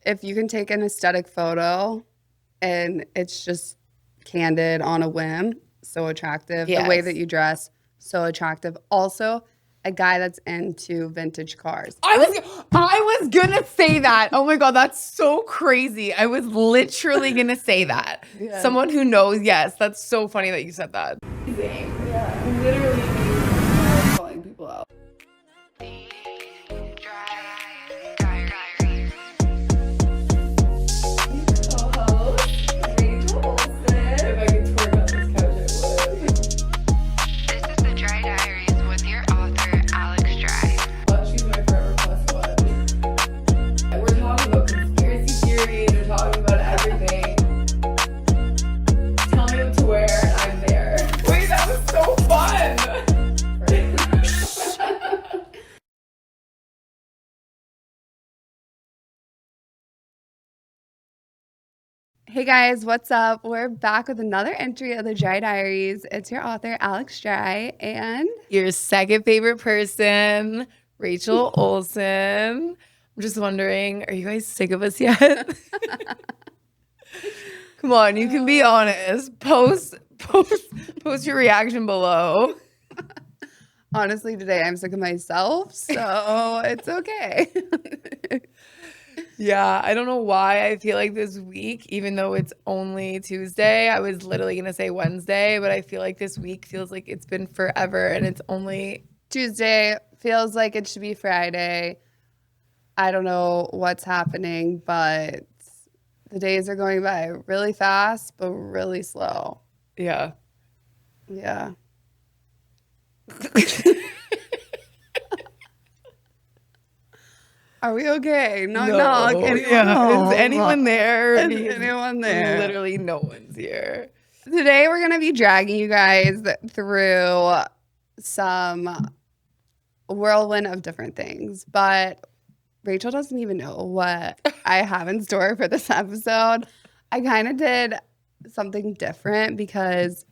if you can take an aesthetic photo and it's just candid on a whim, so attractive. The way that Yes. you dress, so attractive. Also, a guy that's into vintage cars. I was gonna say that. Oh my God, that's so crazy. I was literally gonna say that. Yeah. Someone who knows, yes, that's so funny that you said that. Yeah, literally calling people out. This is the Dry Diaries with your author, Alex Dry. She's my forever plus one. We're talking about conspiracy theories, we're talking about everything. Tell me what to wear, and I'm there. Wait, that was so fun. Hey guys, what's up? We're back with another entry of the Dry Diaries. It's your author, Alex Dry, and Your second favorite person, Rachel Olsen. I'm just wondering, are you guys sick of us yet? Come on, you can be honest. Post your reaction below. honestly, today I'm sick of myself, so it's okay. Yeah, I don't know why I feel like this week, even though it's only Tuesday, I was literally gonna say Wednesday, but I feel like this week feels like it's been forever and it's only Tuesday feels like it should be Friday. I don't know what's happening, but the days are going by really fast, but really slow. yeah. Yeah. Are we okay? Knock, knock. Anyone Yeah. home? Is anyone there? Is Because anyone there? literally no one's here. Today we're gonna be dragging you guys through some whirlwind of different things, but Rachel doesn't even know what I have in store for this episode. I kind of did something different because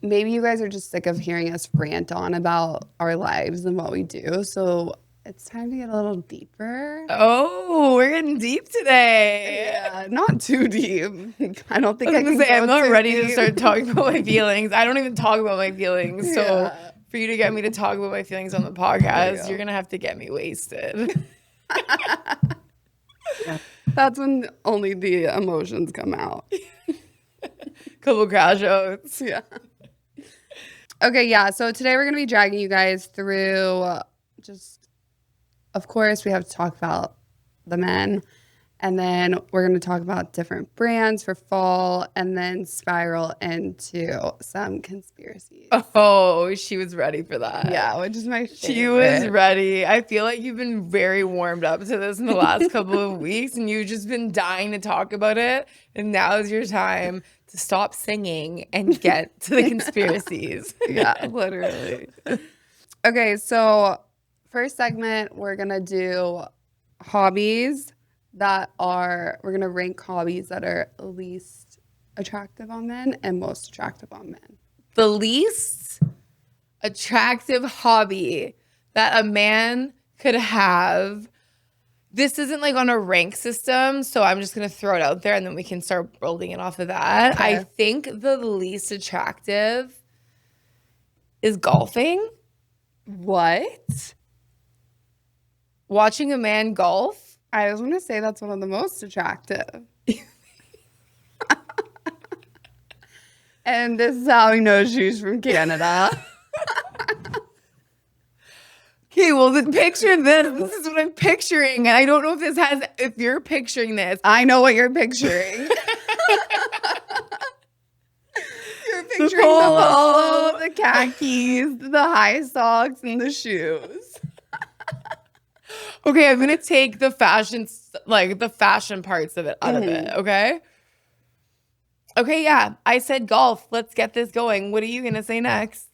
maybe you guys are just sick of hearing us rant on about our lives and what we do. So it's time to get a little deeper. Oh, we're getting deep today. Yeah, not too deep. I don't think I I was can gonna say I'm go not too ready to deep. start talking about my feelings. I don't even talk about my feelings. So Yeah. for you to get me to talk about my feelings on the There you podcast, go. you're gonna have to get me wasted. That's when only the emotions come out. Couple crash outs. Yeah. Okay, yeah. So today we're going to be dragging you guys through just, of course, we have to talk about the men. And then we're going to talk about different brands for fall and then spiral into some conspiracies. Oh, she was ready for that. Yeah, which is my favorite. She was ready. I feel like you've been very warmed up to this in the last couple of weeks and you've just been dying to talk about it. And now is your time to stop singing and get to the conspiracies. Yeah, literally. Okay, so first segment, we're going to do hobbies we're going to rank hobbies that are least attractive on men and most attractive on men. The least attractive hobby that a man could have. This isn't like on a rank system, so I'm just going to throw it out there and then we can start building it off of that. Okay. I think the least attractive is golfing. What? Watching a man golf. I was going to say that's one of the most attractive. And this is how we know she's from Canada. Okay, well, then picture this. This is what I'm picturing. And I don't know if you're picturing this. I know what you're picturing. You're picturing the polo, the khakis, the high socks, and the shoes. Okay, I'm gonna take the fashion parts of it out of it. Okay. Okay, yeah. I said golf. Let's get this going. What are you gonna say next?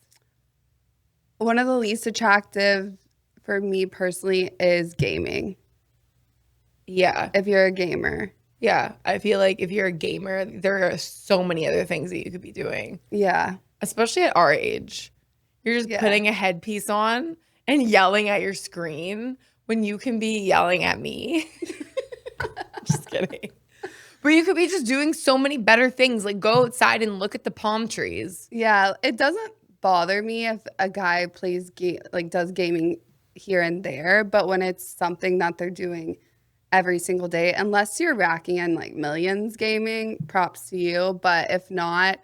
One of the least attractive for me personally is gaming. Yeah. If you're a gamer. Yeah. I feel like if you're a gamer, there are so many other things that you could be doing. Yeah. Especially at our age. You're just Yeah. putting a headpiece on and yelling at your screen when you can be yelling at me. Just kidding. But you could be just doing so many better things. Like go outside and look at the palm trees. Yeah, it doesn't bother me if a guy does gaming here and there, but when it's something that they're doing every single day, unless you're racking in like millions gaming, props to you. But if not,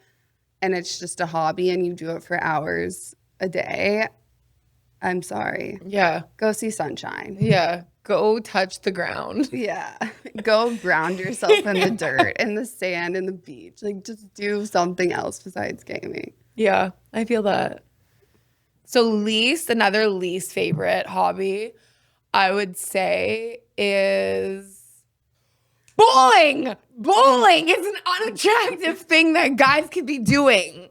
and it's just a hobby and you do it for hours a day, I'm sorry. Yeah. Go see sunshine. Yeah. Go touch the ground. Yeah. Go ground yourself in the dirt, in the sand, in the beach. Like just do something else besides gaming. Yeah, I feel that. So another least favorite hobby, I would say is bowling. Bowling is an unattractive thing that guys could be doing.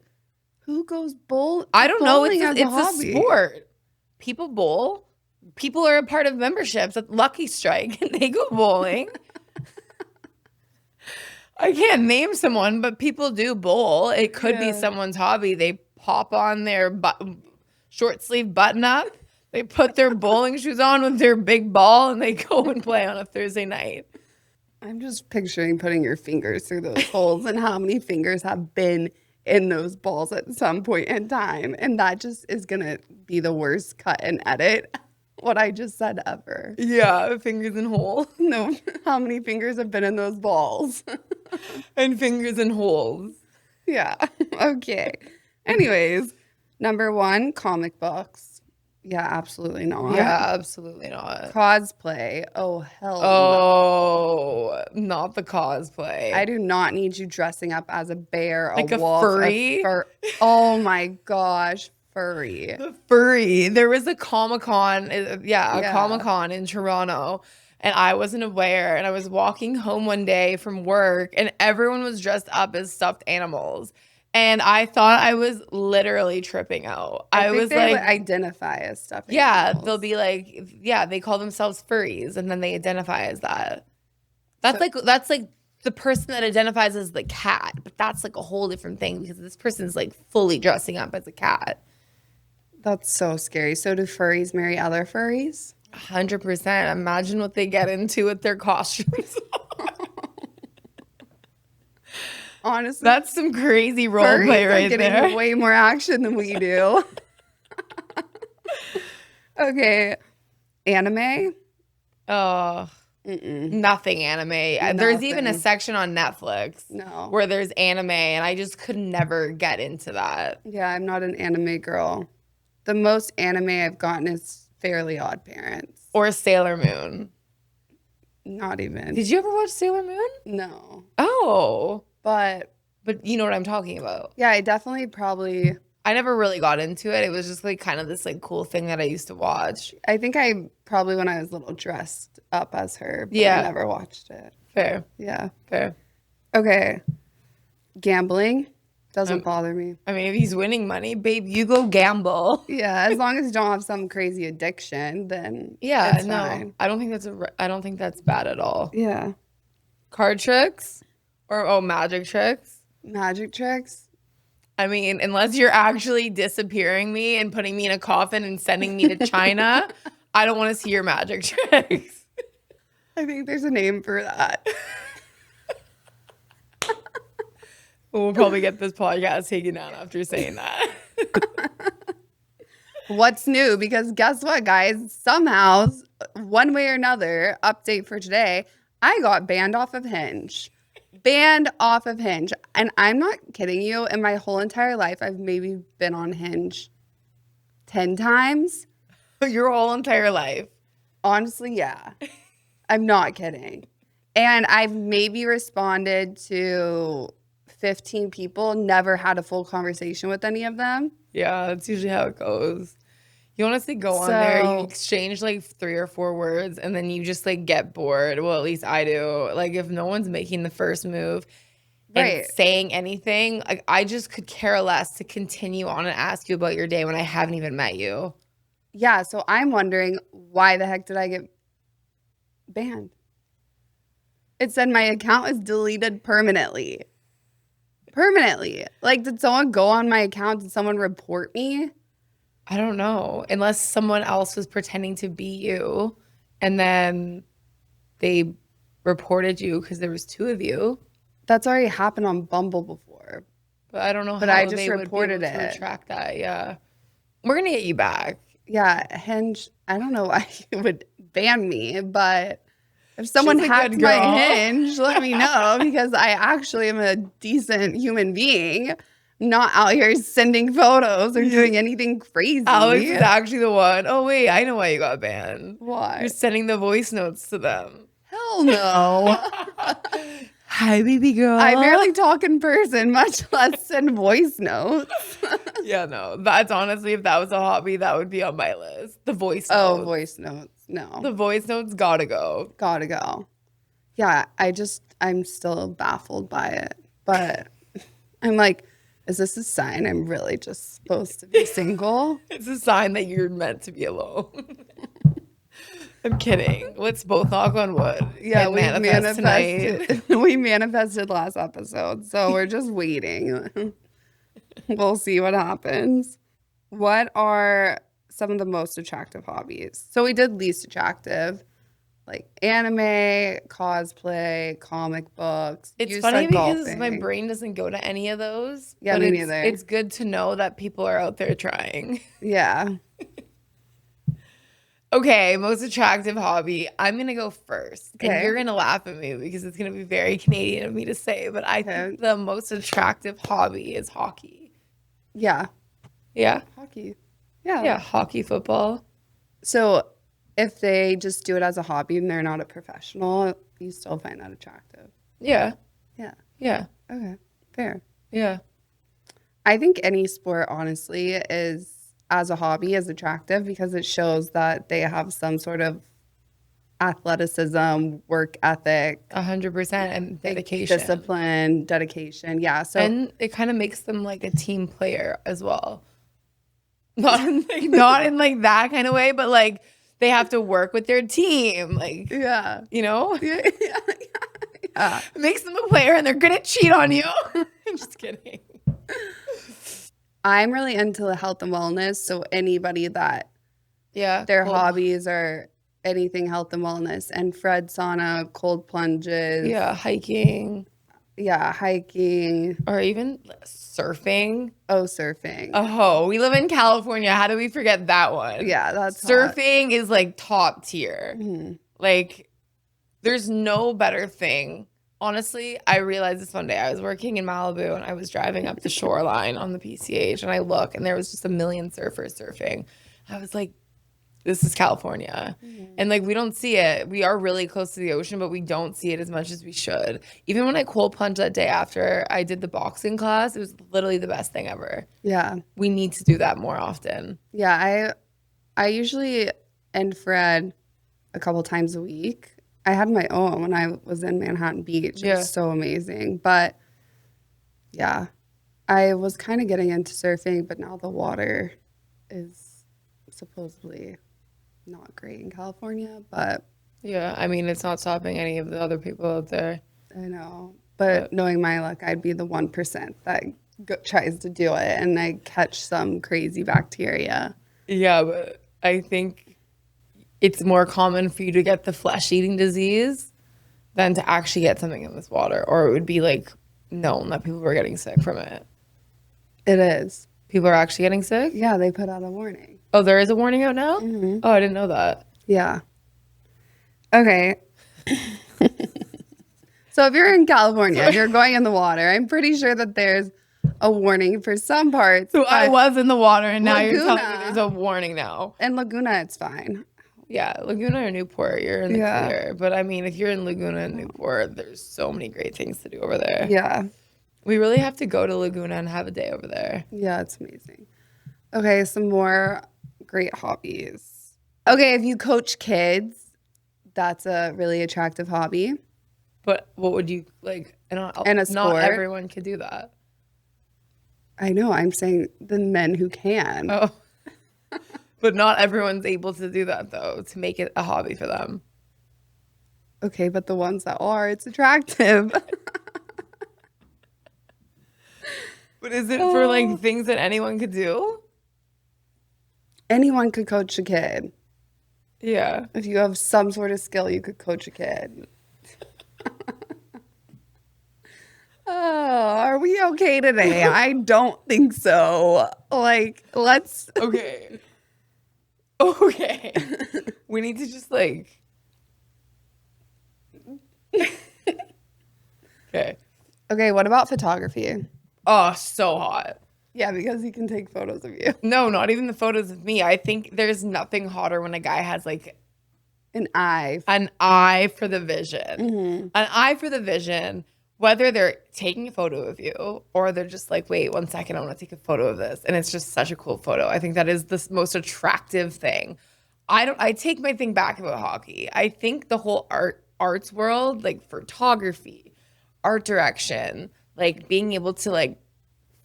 Who goes bowl? I don't know. Bowling as It's a hobby? sport. People bowl. People are a part of memberships at Lucky Strike and they go bowling. I can't name someone, but people do bowl. It could be someone's hobby. They pop on their short sleeve button up. They put their bowling shoes on with their big ball and they go and play on a Thursday night. I'm just picturing putting your fingers through those holes and how many fingers have been in those balls at some point in time. And that just is going to be the worst cut and edit. What I just said ever. Yeah, fingers in holes. No, how many fingers have been in those balls? And fingers in holes. Yeah. Okay. Anyways, number 1, comic books. Yeah, absolutely not. Yeah, absolutely not. Cosplay. Oh, hell no. Oh, not the cosplay. I do not need you dressing up as a bear, Like a wolf, furry? Oh my gosh, furry. The furry. There was a Comic-Con, Yeah. Comic-Con in Toronto, and I wasn't aware. And I was walking home one day from work, and everyone was dressed up as stuffed animals. And I thought I was literally tripping out. I think was they like, identify as stuff. yeah, animals. they'll be like, yeah, they call themselves furries, and then they identify as that. That's like the person that identifies as the cat, but that's like a whole different thing because this person's like fully dressing up as a cat. That's so scary. So do furries marry other furries? 100%. Imagine what they get into with their costumes. Honestly, That's some crazy role furries play are right getting there. way more action than we do. Okay, anime. Oh, nothing anime. There's even a Nothing. section on Netflix No. where there's anime, and I just could never get into that. Yeah, I'm not an anime girl. The most anime I've gotten is Fairly Odd Parents. Or Sailor Moon. Not even. Did you ever watch Sailor Moon? No. Oh, But but you know what I'm talking about. yeah, I definitely probably. I never really got into it. It was just like kind of this like cool thing that I used to watch. I think I probably when I was little dressed up as her. But Yeah. I never watched it. Fair, Yeah. fair. Okay. Gambling doesn't bother me. I mean, if he's winning money, babe, you go gamble. Yeah, as long as you don't have some crazy addiction, then Yeah, it's no, fine. I don't think I don't think that's bad at all. Yeah. Card tricks or magic tricks. Magic tricks. I mean, unless you're actually disappearing me and putting me in a coffin and sending me to China, I don't want to see your magic tricks. I think there's a name for that. We'll probably get this podcast taken down after saying that. What's new? Because guess what, guys? Somehow, one way or another, update for today, I got banned off of Hinge. Banned off of Hinge. And I'm not kidding you. In my whole entire life, I've maybe been on Hinge 10 times. Your whole entire life. Honestly, yeah. I'm not kidding. And I've maybe responded to 15 people, never had a full conversation with any of them. Yeah, that's usually how it goes. You honestly go on there, you So- exchange like 3 or 4 words, and then you just like get bored. Well, at least I do. Like if no one's making the first move and Right. saying anything, like I just could care less to continue on and ask you about your day when I haven't even met you. Yeah, so I'm wondering why the heck did I get banned? It said my account is deleted permanently. Permanently. Like, did someone go on my account? Did someone report me? I don't know. Unless someone else was pretending to be you and then they reported you because there was 2 of you. That's already happened on Bumble before. But I don't know But how I just they would be reported able to it. retract that. Yeah. We're going to get you back. Yeah, Hinge, I don't know why you would ban me, but if someone She's a hacks good my girl. Hinge, let me know because I actually am a decent human being, not out here sending photos or doing anything crazy. Alex is actually the one. Oh, wait. I know why you got banned. Why? You're sending the voice notes to them. Hell no. Hi, baby girl. I barely talk in person, much less send voice notes. Yeah, no. That's honestly, if that was a hobby, that would be on my list. The voice notes. Oh, voice notes. No. The voice notes gotta go. Gotta go. Yeah, I'm still baffled by it. But I'm like, is this a sign I'm really just supposed to be single? It's a sign that you're meant to be alone. I'm kidding. Let's both knock on wood. Yeah, and we manifest manifested. We manifested last episode, so we're just waiting. We'll see what happens. What are some of the most attractive hobbies? So we did least attractive, like anime, cosplay, comic books. It's You funny said because my golfing. brain doesn't go to any of those. Yeah, but me it's, neither. It's good to know that people are out there trying. Yeah. Okay, most attractive hobby. I'm gonna go first, and Okay. you're gonna laugh at me because it's gonna be very Canadian of me to say, but I Okay. think the most attractive hobby is hockey. Yeah. Yeah, Hockey. Yeah. yeah, hockey, football. So if they just do it as a hobby and they're not a professional, you still find that attractive. Yeah, Yeah. yeah, Okay. Fair. yeah. I think any sport, honestly, is as a hobby is attractive because it shows that they have some sort of athleticism, work ethic, 100% and dedication. discipline, dedication. Yeah. So And it kind of makes them like a team player as well. Not in like that kind of way, but like they have to work with their team. Like, yeah. you know, Yeah. Yeah. it makes them a player and they're gonna cheat on you. I'm just kidding. I'm really into the health and wellness. So anybody that Yeah. their cold- hobbies are anything health and wellness, and Fred sauna, cold plunges, Yeah, hiking hiking, or even surfing. surfing. Oh, we live in California. How do we forget that one? Yeah, that's hot. Surfing is like top tier. Mhm. Like, there's no better thing. Honestly, I realized this one day. I was working in Malibu and I was driving up the shoreline on the PCH and I look and there was just a million surfers surfing. I was like, this is California. And like, we don't see it. We are really close to the ocean, but we don't see it as much as we should. Even when I cold plunged that day after I did the boxing class, it was literally the best thing ever. Yeah, We need to do that more often. yeah. I usually end Fred a couple times a week. I had my own when I was in Manhattan Beach. It Yeah. was so amazing. But yeah, I was kind of getting into surfing, but now the water is supposedly not great in California. But Yeah, I mean, it's not stopping any of the other people out there. I know. But knowing my luck, I'd be the 1% that tries to do it and I catch some crazy bacteria. Yeah, but I think it's more common for you to get the flesh-eating disease than to actually get something in this water, or it would be like known that people were getting sick from it. It is. People are actually getting sick? Yeah, they put out a warning. Oh, there is a warning out now? Mhm. Oh, I didn't know that. Yeah. Okay. So if you're in California and you're going in the water, I'm pretty sure that there's a warning for some parts. So I but was in the water and now you're telling me Laguna. there's a warning now. in Laguna, it's fine. Yeah, Laguna or Newport, you're in the Yeah. clear. But I mean, if you're in Laguna and Newport, there's so many great things to do over there. Yeah. We really have to go to Laguna and have a day over there. Yeah, it's amazing. Okay, some more great hobbies. Okay, if you coach kids, that's a really attractive hobby. But what would you like? And not In a sport? everyone could do that. I know, I'm saying the men who can. Oh. But not everyone's able to do that though, to make it a hobby for them. Okay, but the ones that are, it's attractive. But is it for like things that anyone could do? Anyone could coach a kid. Yeah. If you have some sort of skill, you could coach a kid. Are we okay today? I don't think so. Like, let's. Okay. Okay. We need to just like. Okay. Okay, what about photography? Oh, so hot. Yeah, because he can take photos of you. No, not even the photos of me. I think there's nothing hotter when a guy has like An eye. an eye for the vision. An eye for the vision, whether they're taking a photo of you or they're just like, wait, 1 second, I want to take a photo of this. And it's just such a cool photo. I think that is the most attractive thing. I take my thing back about hockey. I think the whole arts world, like photography, art direction, like being able to like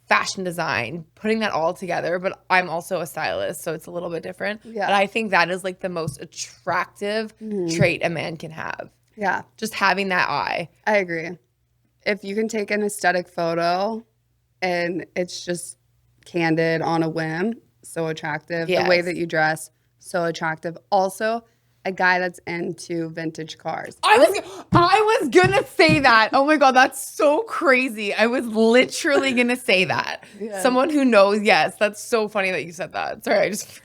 fashion design, putting that all together, but I'm also a stylist, so it's a little bit different. Yeah. But I think that is like the most attractive trait a man can have. Yeah, Just having that eye. I agree. If you can take an aesthetic photo and it's just candid on a whim, so attractive. The way Yes. that you dress, so attractive. Also, a guy that's into vintage cars. I was gonna say that. Oh my god, that's so crazy. I was literally gonna say that. Yeah. Someone who knows, yes, that's so funny that you said that. Sorry, I just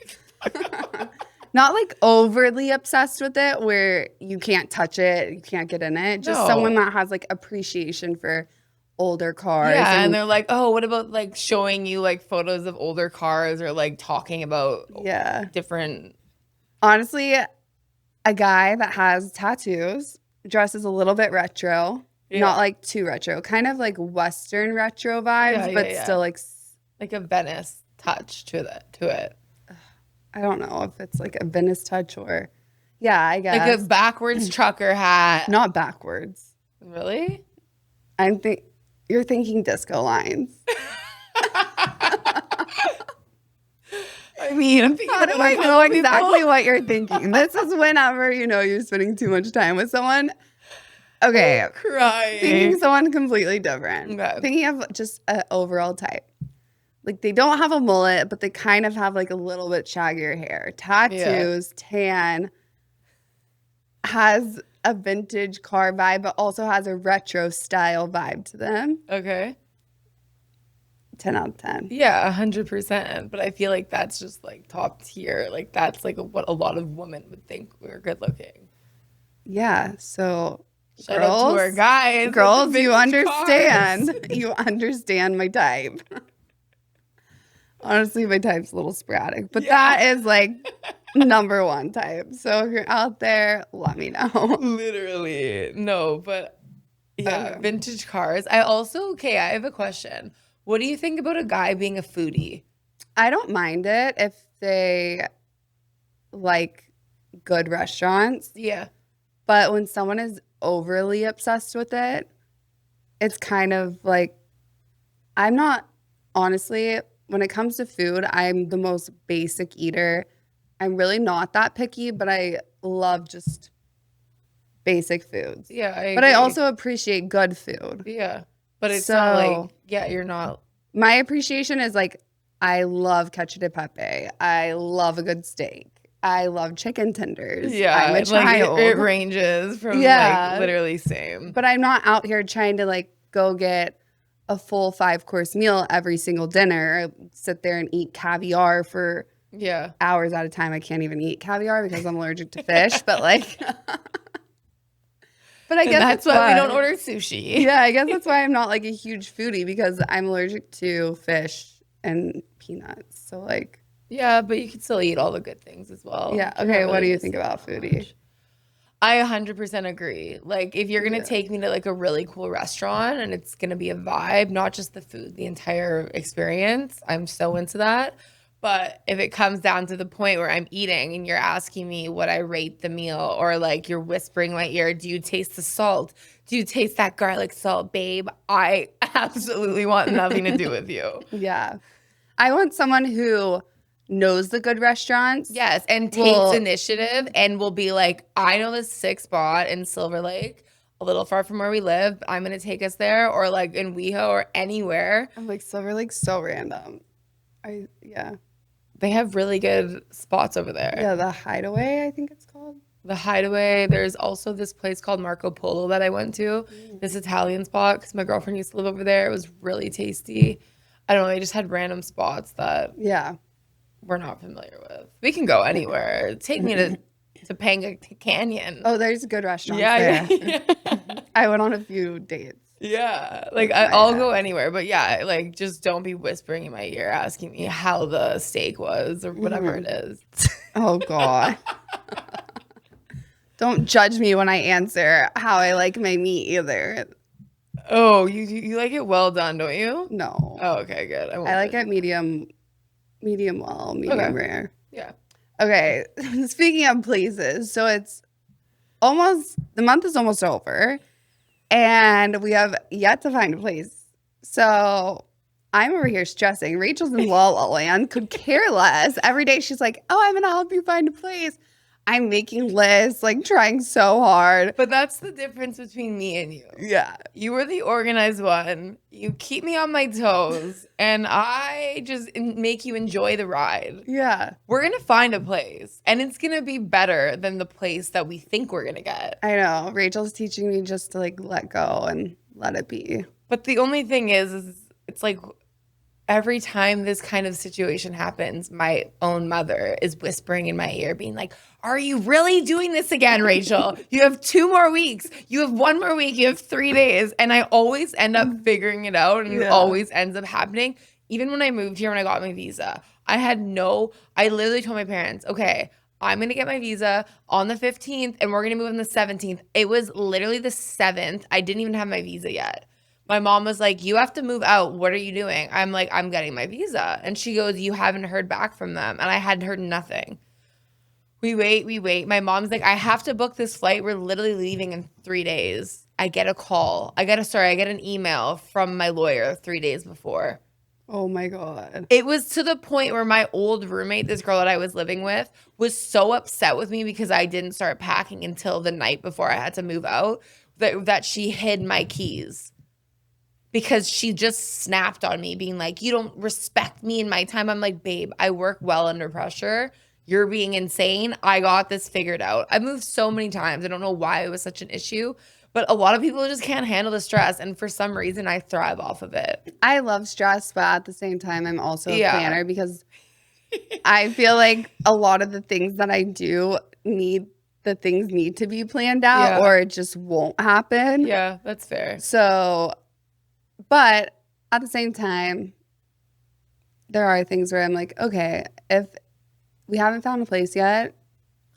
Not like overly obsessed with it where you can't touch it, you can't get in it. Just No. someone that has like appreciation for older cars. Yeah, and they're like, oh, what about like showing you like photos of older cars or like talking about yeah. different. Honestly, a guy that has tattoos, dresses a little bit retro, Yeah. not like too retro, kind of like Western retro vibes, Yeah, but yeah. still like, Like a Venice touch to it. I don't know if it's like a Venice touch or, yeah, I guess. Like a backwards trucker hat. Not backwards. Really? You're thinking disco lines. I mean, I'm thinking How do of I a know couple people. exactly what you're thinking? This is whenever you know you're spending too much time with someone. Okay, Crying. thinking someone completely different. Okay. Thinking of just an overall type. Like they don't have a mullet, but they kind of have like a little bit shaggier hair. Tattoos, tan, has a vintage car vibe, but also has a retro style vibe to them. Okay. 10 out of 10. Yeah, 100%. But I feel like that's just like top tier. Like that's like what a lot of women would think we're good looking. Yeah, so Shout out to our guys. with the girls, you vintage cars. understand. You understand my type. Honestly, my type's a little sporadic, but Yeah. that is like number one type. So if you're out there, let me know. Literally. No, but yeah, Okay. vintage cars. I have a question. What do you think about a guy being a foodie? I don't mind it if they like good restaurants, Yeah. but when someone is overly obsessed with it, it's kind of like, I'm not, honestly, when it comes to food, I'm the most basic eater. I'm really not that picky, but I love just basic foods. Yeah. But I agree. also appreciate good food. Yeah. But it's not So- like, yeah, you're not. My appreciation is like, I love cacio e pepe. I love a good steak. I love chicken tenders. Yeah. I'm a like child. it ranges from Yeah. like literally same. But I'm not out here trying to like go get a full 5-course meal every single dinner, sit there and eat caviar for Yeah. hours at a time. I can't even eat caviar because I'm allergic to fish, but like, but I And guess that's why we don't order sushi. Yeah, I guess that's why I'm not like a huge foodie because I'm allergic to fish and peanuts. So like, Yeah, but you can still eat all the good things as well. yeah. You're Okay, not what do really you think missing about out that foodie? much. I 100% agree. Like, if you're gonna Yeah. take me to like a really cool restaurant and it's gonna be a vibe, not just the food, the entire experience, I'm so into that. But if it comes down to the point where I'm eating and you're asking me what I rate the meal, or like you're whispering in my ear, do you taste the salt? Do you taste that garlic salt, babe? I absolutely want nothing to do with you. Yeah, I want someone who knows the good restaurants. Yes, and takes Well- initiative and will be like, I know this sick spot in Silver Lake, a little far from where we live. I'm gonna take us there, or like in WeHo or anywhere. I'm like Silver Lake's so random. Yeah. They have really good spots over there. Yeah, the Hideaway, I think it's called. The Hideaway. There's also this place called Marco Polo that I went to. This Italian spot because my girlfriend used to live over there. It was really tasty. I don't know. They just had random spots that Yeah. we're not familiar with. We can go anywhere. Take me to Topanga Canyon. Oh, there's good restaurants yeah, there. yeah. I went on a few dates. Yeah, like That's my I'll go anywhere, but yeah, like just don't be whispering in my ear asking me how the steak was or whatever it is. Oh, God. Don't judge me when I answer how I like my meat either. Oh, you like it well done, don't you? No. Oh, okay, good. I like it medium well, medium rare. Yeah. Okay. Speaking of places, so the month is almost over and we have yet to find a place. So I'm over here stressing. Rachel's in La La Land, could care less. Every day she's like, oh, I'm going to help you find a place. I'm making lists, like trying so hard. But that's the difference between me and you. Yeah. You were the organized one. You keep me on my toes, and I just make you enjoy the ride. Yeah. We're going to find a place, and it's going to be better than the place that we think we're going to get. I know. Rachel's teaching me just to like let go and let it be. But the only thing is it's like every time this kind of situation happens, my own mother is whispering in my ear, being like, are you really doing this again, Rachel? You have 2 more weeks. You have 1 more week. You have 3 days. And I always end up figuring it out, and it always ends up happening. Even when I moved here, when I got my visa, I literally told my parents, okay, I'm going to get my visa on the 15th, and we're going to move on the 17th. It was literally the 7th. I didn't even have my visa yet. My mom was like, you have to move out. What are you doing? I'm like, I'm getting my visa. And she goes, you haven't heard back from them. And I hadn't heard nothing. We wait. My mom's like, I have to book this flight. We're literally leaving in 3 days. I get a call. I get an email from my lawyer 3 days before. Oh my God. It was to the point where my old roommate, this girl that I was living with, was so upset with me because I didn't start packing until the night before I had to move out that she hid my keys. Because she just snapped on me being like, you don't respect me in my time. I'm like, babe, I work well under pressure. You're being insane. I got this figured out. I've moved so many times. I don't know why it was such an issue, but a lot of people just can't handle the stress. And for some reason, I thrive off of it. I love stress, but at the same time, I'm also a planner because I feel like a lot of the things that I do need to be planned out or it just won't happen. Yeah, that's fair. So, but at the same time, there are things where I'm like, okay, if we haven't found a place yet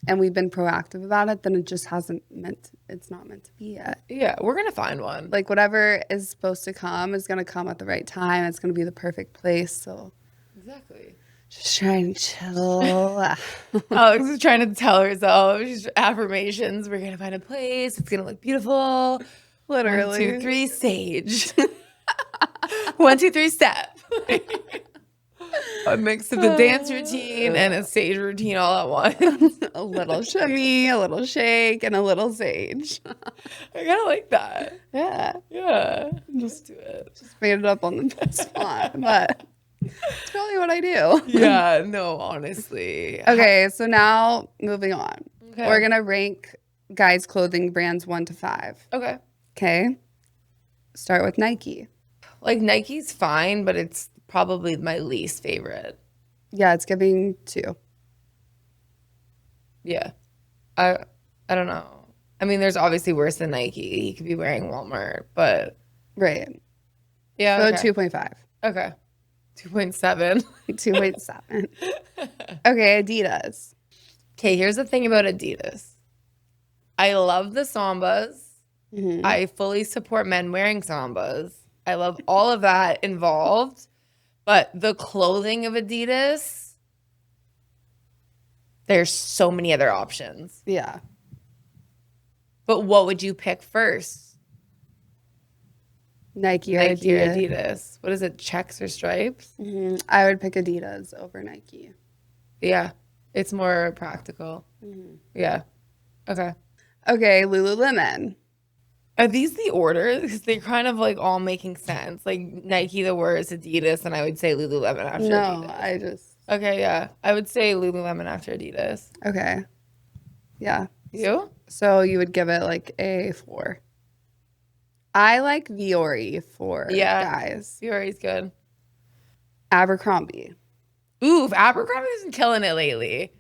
and we've been proactive about it, then it just it's not meant to be yet. Yeah, we're going to find one. Like whatever is supposed to come is going to come at the right time. It's going to be the perfect place. So exactly. Just trying to chill. Alex is trying to tell herself, she's affirmations. We're going to find a place. It's going to look beautiful. Literally. 1, 2, 3, sage. 1, 2, 3, step. A mix of the dance routine and a sage routine all at once. A little shimmy, a little shake, and a little sage. I kind of like that. Yeah. Yeah. Just do it. Just made it up on the spot, but it's probably what I do. Yeah, no, honestly. Okay, so now moving on. Okay. We're going to rank guys' clothing brands 1 to 5. Okay. Okay. Start with Nike. Like Nike's fine, but it's probably my least favorite. Yeah, it's giving 2. Yeah. I don't know. I mean, there's obviously worse than Nike. He could be wearing Walmart, but Right. yeah. So Okay. 2.5. Okay. 2.7. 2.7. Okay, Adidas. Okay, here's the thing about Adidas. I love the Sambas. Mhm. I fully support men wearing Sambas. I love all of that involved. But the clothing of Adidas, there's so many other options. Yeah. But what would you pick first? Nike or Nike or Adidas. Adidas? What is it, checks or stripes? Mhm. I would pick Adidas over Nike. Yeah, it's more practical. Yeah. Okay. Okay, Lululemon. Are these the orders? Because they're kind of like all making sense. Like Nike the worst, Adidas, and I would say Lululemon after No, Adidas. I just Okay, yeah. I would say Lululemon after Adidas. okay. Yeah. You? So you would give it like a 4. I like Viore for guys. Diaries good. Abercrombie. Ooh, Abercrombie's been killing it lately.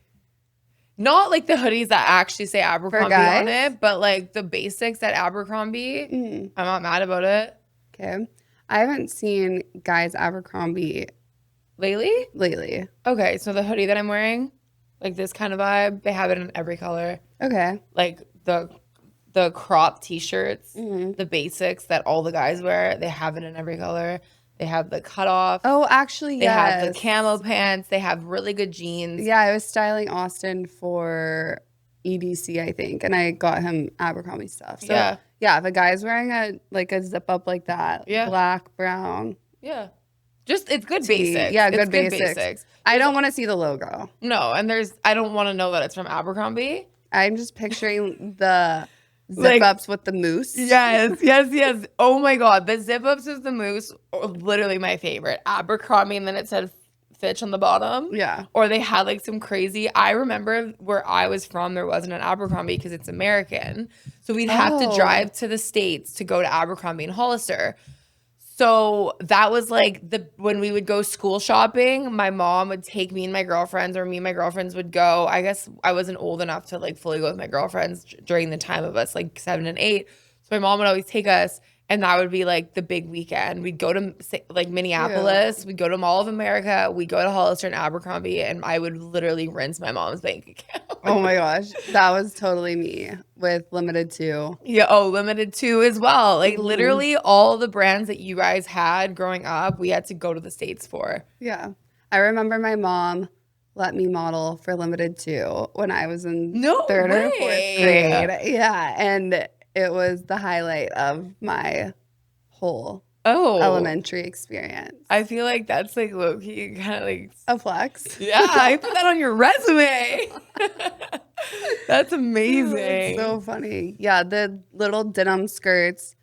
Not like the hoodies that actually say Abercrombie on guys? it, but like the basics at Abercrombie. Mm. I'm not mad about it. Okay. I haven't seen guys Abercrombie Lately? lately. Okay, so the hoodie that I'm wearing, like this kind of vibe, they have it in every color. Okay. Like the crop t-shirts, Mm-hmm. the basics that all the guys wear, they have it in every color. They have the cutoff. Oh, actually, They yes. have the camo pants. They have really good jeans. Yeah, I was styling Austin for EDC, I think, and I got him Abercrombie stuff. So yeah, if a guy's wearing a zip up like that, black, brown. Yeah. Just it's good basics. Yeah, it's good basics. I don't want to see the logo. No, and I don't want to know that it's from Abercrombie. I'm just picturing the zip ups with the moose. Yes. Oh my God. The zip ups with the moose are literally my favorite. Abercrombie, and then it said Fitch on the bottom. Yeah. Or they had like some crazy. I remember where I was from, there wasn't an Abercrombie because it's American. So we'd have to drive to the States to go to Abercrombie and Hollister. So that was like when we would go school shopping, my mom would take me and my girlfriends, or me and my girlfriends would go. I guess I wasn't old enough to like fully go with my girlfriends during the time of us like 7 and 8. So my mom would always take us, and that would be like the big weekend. We'd go to like Minneapolis, we'd go to Mall of America, we'd go to Hollister and Abercrombie, and I would literally rinse my mom's bank account. Oh my gosh, that was totally me with Limited 2. Yeah, Limited 2 as well. Like literally all the brands that you guys had growing up, we had to go to the States for. Yeah. I remember my mom let me model for Limited 2 when I was in 3rd or 4th grade. Yeah, and it was the highlight of my whole elementary experience. I feel like that's like low-key kind of like a flex. Yeah, I put that on your resume. That's amazing. It's so funny. Yeah, the little denim skirts.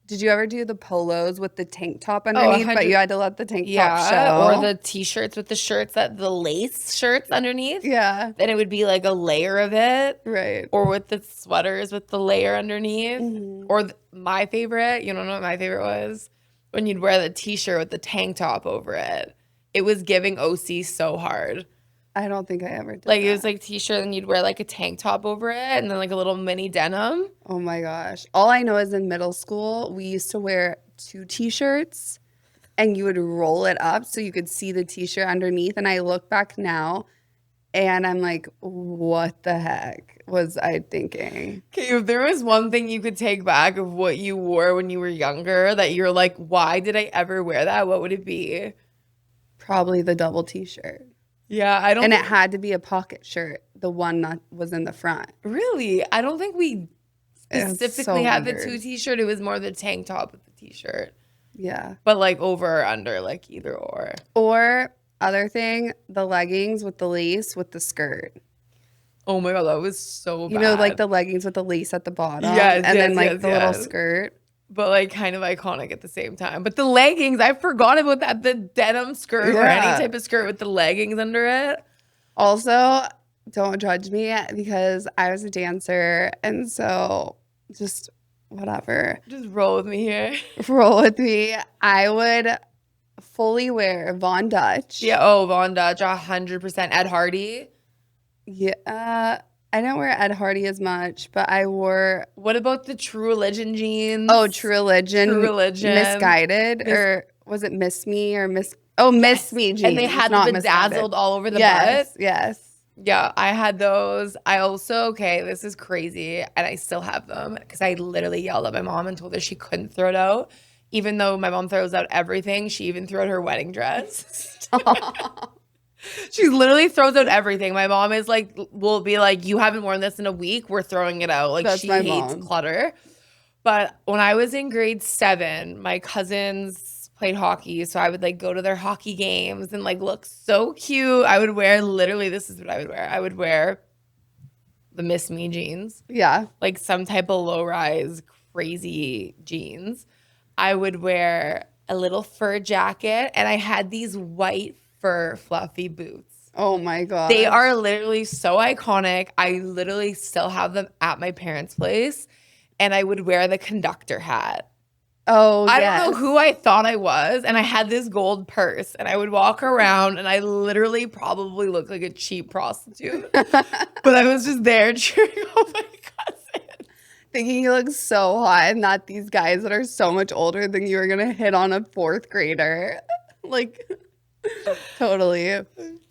Did you ever do the polos with the tank top underneath, but you had to let the tank top show? Or the t-shirts with the shirts, the lace shirts underneath. Yeah. Then it would be like a layer of it. Right. Or with the sweaters with the layer underneath. Mm-hmm. Or my favorite, you don't know what my favorite was? When you'd wear the t-shirt with the tank top over it. It was giving OC so hard. I don't think I ever did Like, it was like t-shirt, and you'd wear like a tank top over it, and then like a little mini denim. Oh my gosh. All I know is in middle school, we used to wear 2 t-shirts, and you would roll it up so you could see the t-shirt underneath. And I look back now, and I'm like, what the heck was I thinking? Okay, if there was one thing you could take back of what you wore when you were younger that you're like, why did I ever wear that? What would it be? Probably the double t-shirt. Yeah, I don't. And it had to be a pocket shirt. The one that was in the front. Really? I don't think we specifically had the weird. 2 t-shirt. It was more the tank top with the t-shirt. Yeah. But like over or under, like either or. Or other thing, the leggings with the lace with the skirt. Oh my God, that was so bad. You know, like the leggings with the lace at the bottom. Yes, and then like yes, the little skirt. But like kind of iconic at the same time. But the leggings, I forgot about that. The denim skirt or any type of skirt with the leggings under it. Also, don't judge me because I was a dancer. And so just whatever. Just roll with me here. Roll with me. I would fully wear Von Dutch. Yeah, Von Dutch, 100%. Ed Hardy. Yeah. I don't wear Ed Hardy as much, but I wore. What about the True Religion jeans? Oh, True Religion. True Religion. Misguided. Or was it Miss Me or Miss. Oh, Miss Me jeans. And they had the bedazzled all over the butt. Yes. Yeah, I had those. I also, this is crazy. And I still have them because I literally yelled at my mom and told her she couldn't throw it out. Even though my mom throws out everything, she even threw out her wedding dress. She literally throws out everything. My mom is like, will be like, you haven't worn this in a week. We're throwing it out. Like, That's she my hates mom. clutter. But when I was in grade 7, my cousins played hockey. So I would like go to their hockey games and like look so cute. I would wear literally, this is what I would wear. I would wear the Miss Me jeans. Yeah. Like some type of low rise, crazy jeans. I would wear a little fur jacket. And I had these white fur fluffy boots. Oh my god. They are literally so iconic. I literally still have them at my parents' place, and I would wear the conductor hat. Oh, I yes. don't know who I thought I was, and I had this gold purse, and I would walk around, and I literally probably looked like a cheap prostitute. But I was just there cheering on my cousin. Thinking you look so hot and that these guys that are so much older than you are going to hit on a fourth grader. Like, totally.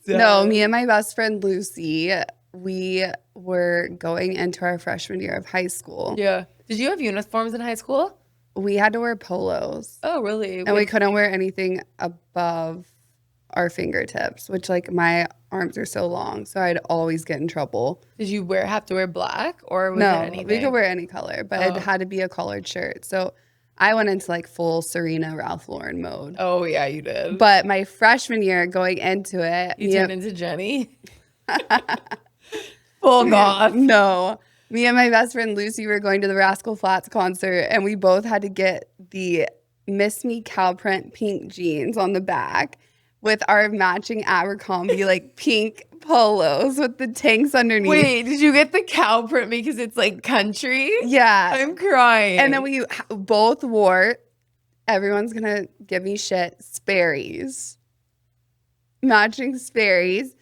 No, me and my best friend Lucy, we were going into our freshman year of high school. Yeah. Did you have uniforms in high school? We had to wear polos. Oh, really? And we couldn't wear anything above our fingertips, which like my arms are so long, so I'd always get in trouble. Did you have to wear black or was it No, anything? we could wear any color, but it Oh. had to be a collared shirt. So I went into like full Serena Ralph Lauren mode. Oh, yeah, you did. But my freshman year going into it, You me turned and- into Jenny. Full goth. No. Me and my best friend Lucy were going to the Rascal Flatts concert, and we both had to get the Miss Me cow print pink jeans on the back with our matching Abercrombie like pink polos with the tanks underneath. Wait, did you get the cow print because it's like country? Yeah. I'm crying. And then we both wore, everyone's going to give me shit, Sperry's. Matching Sperry's.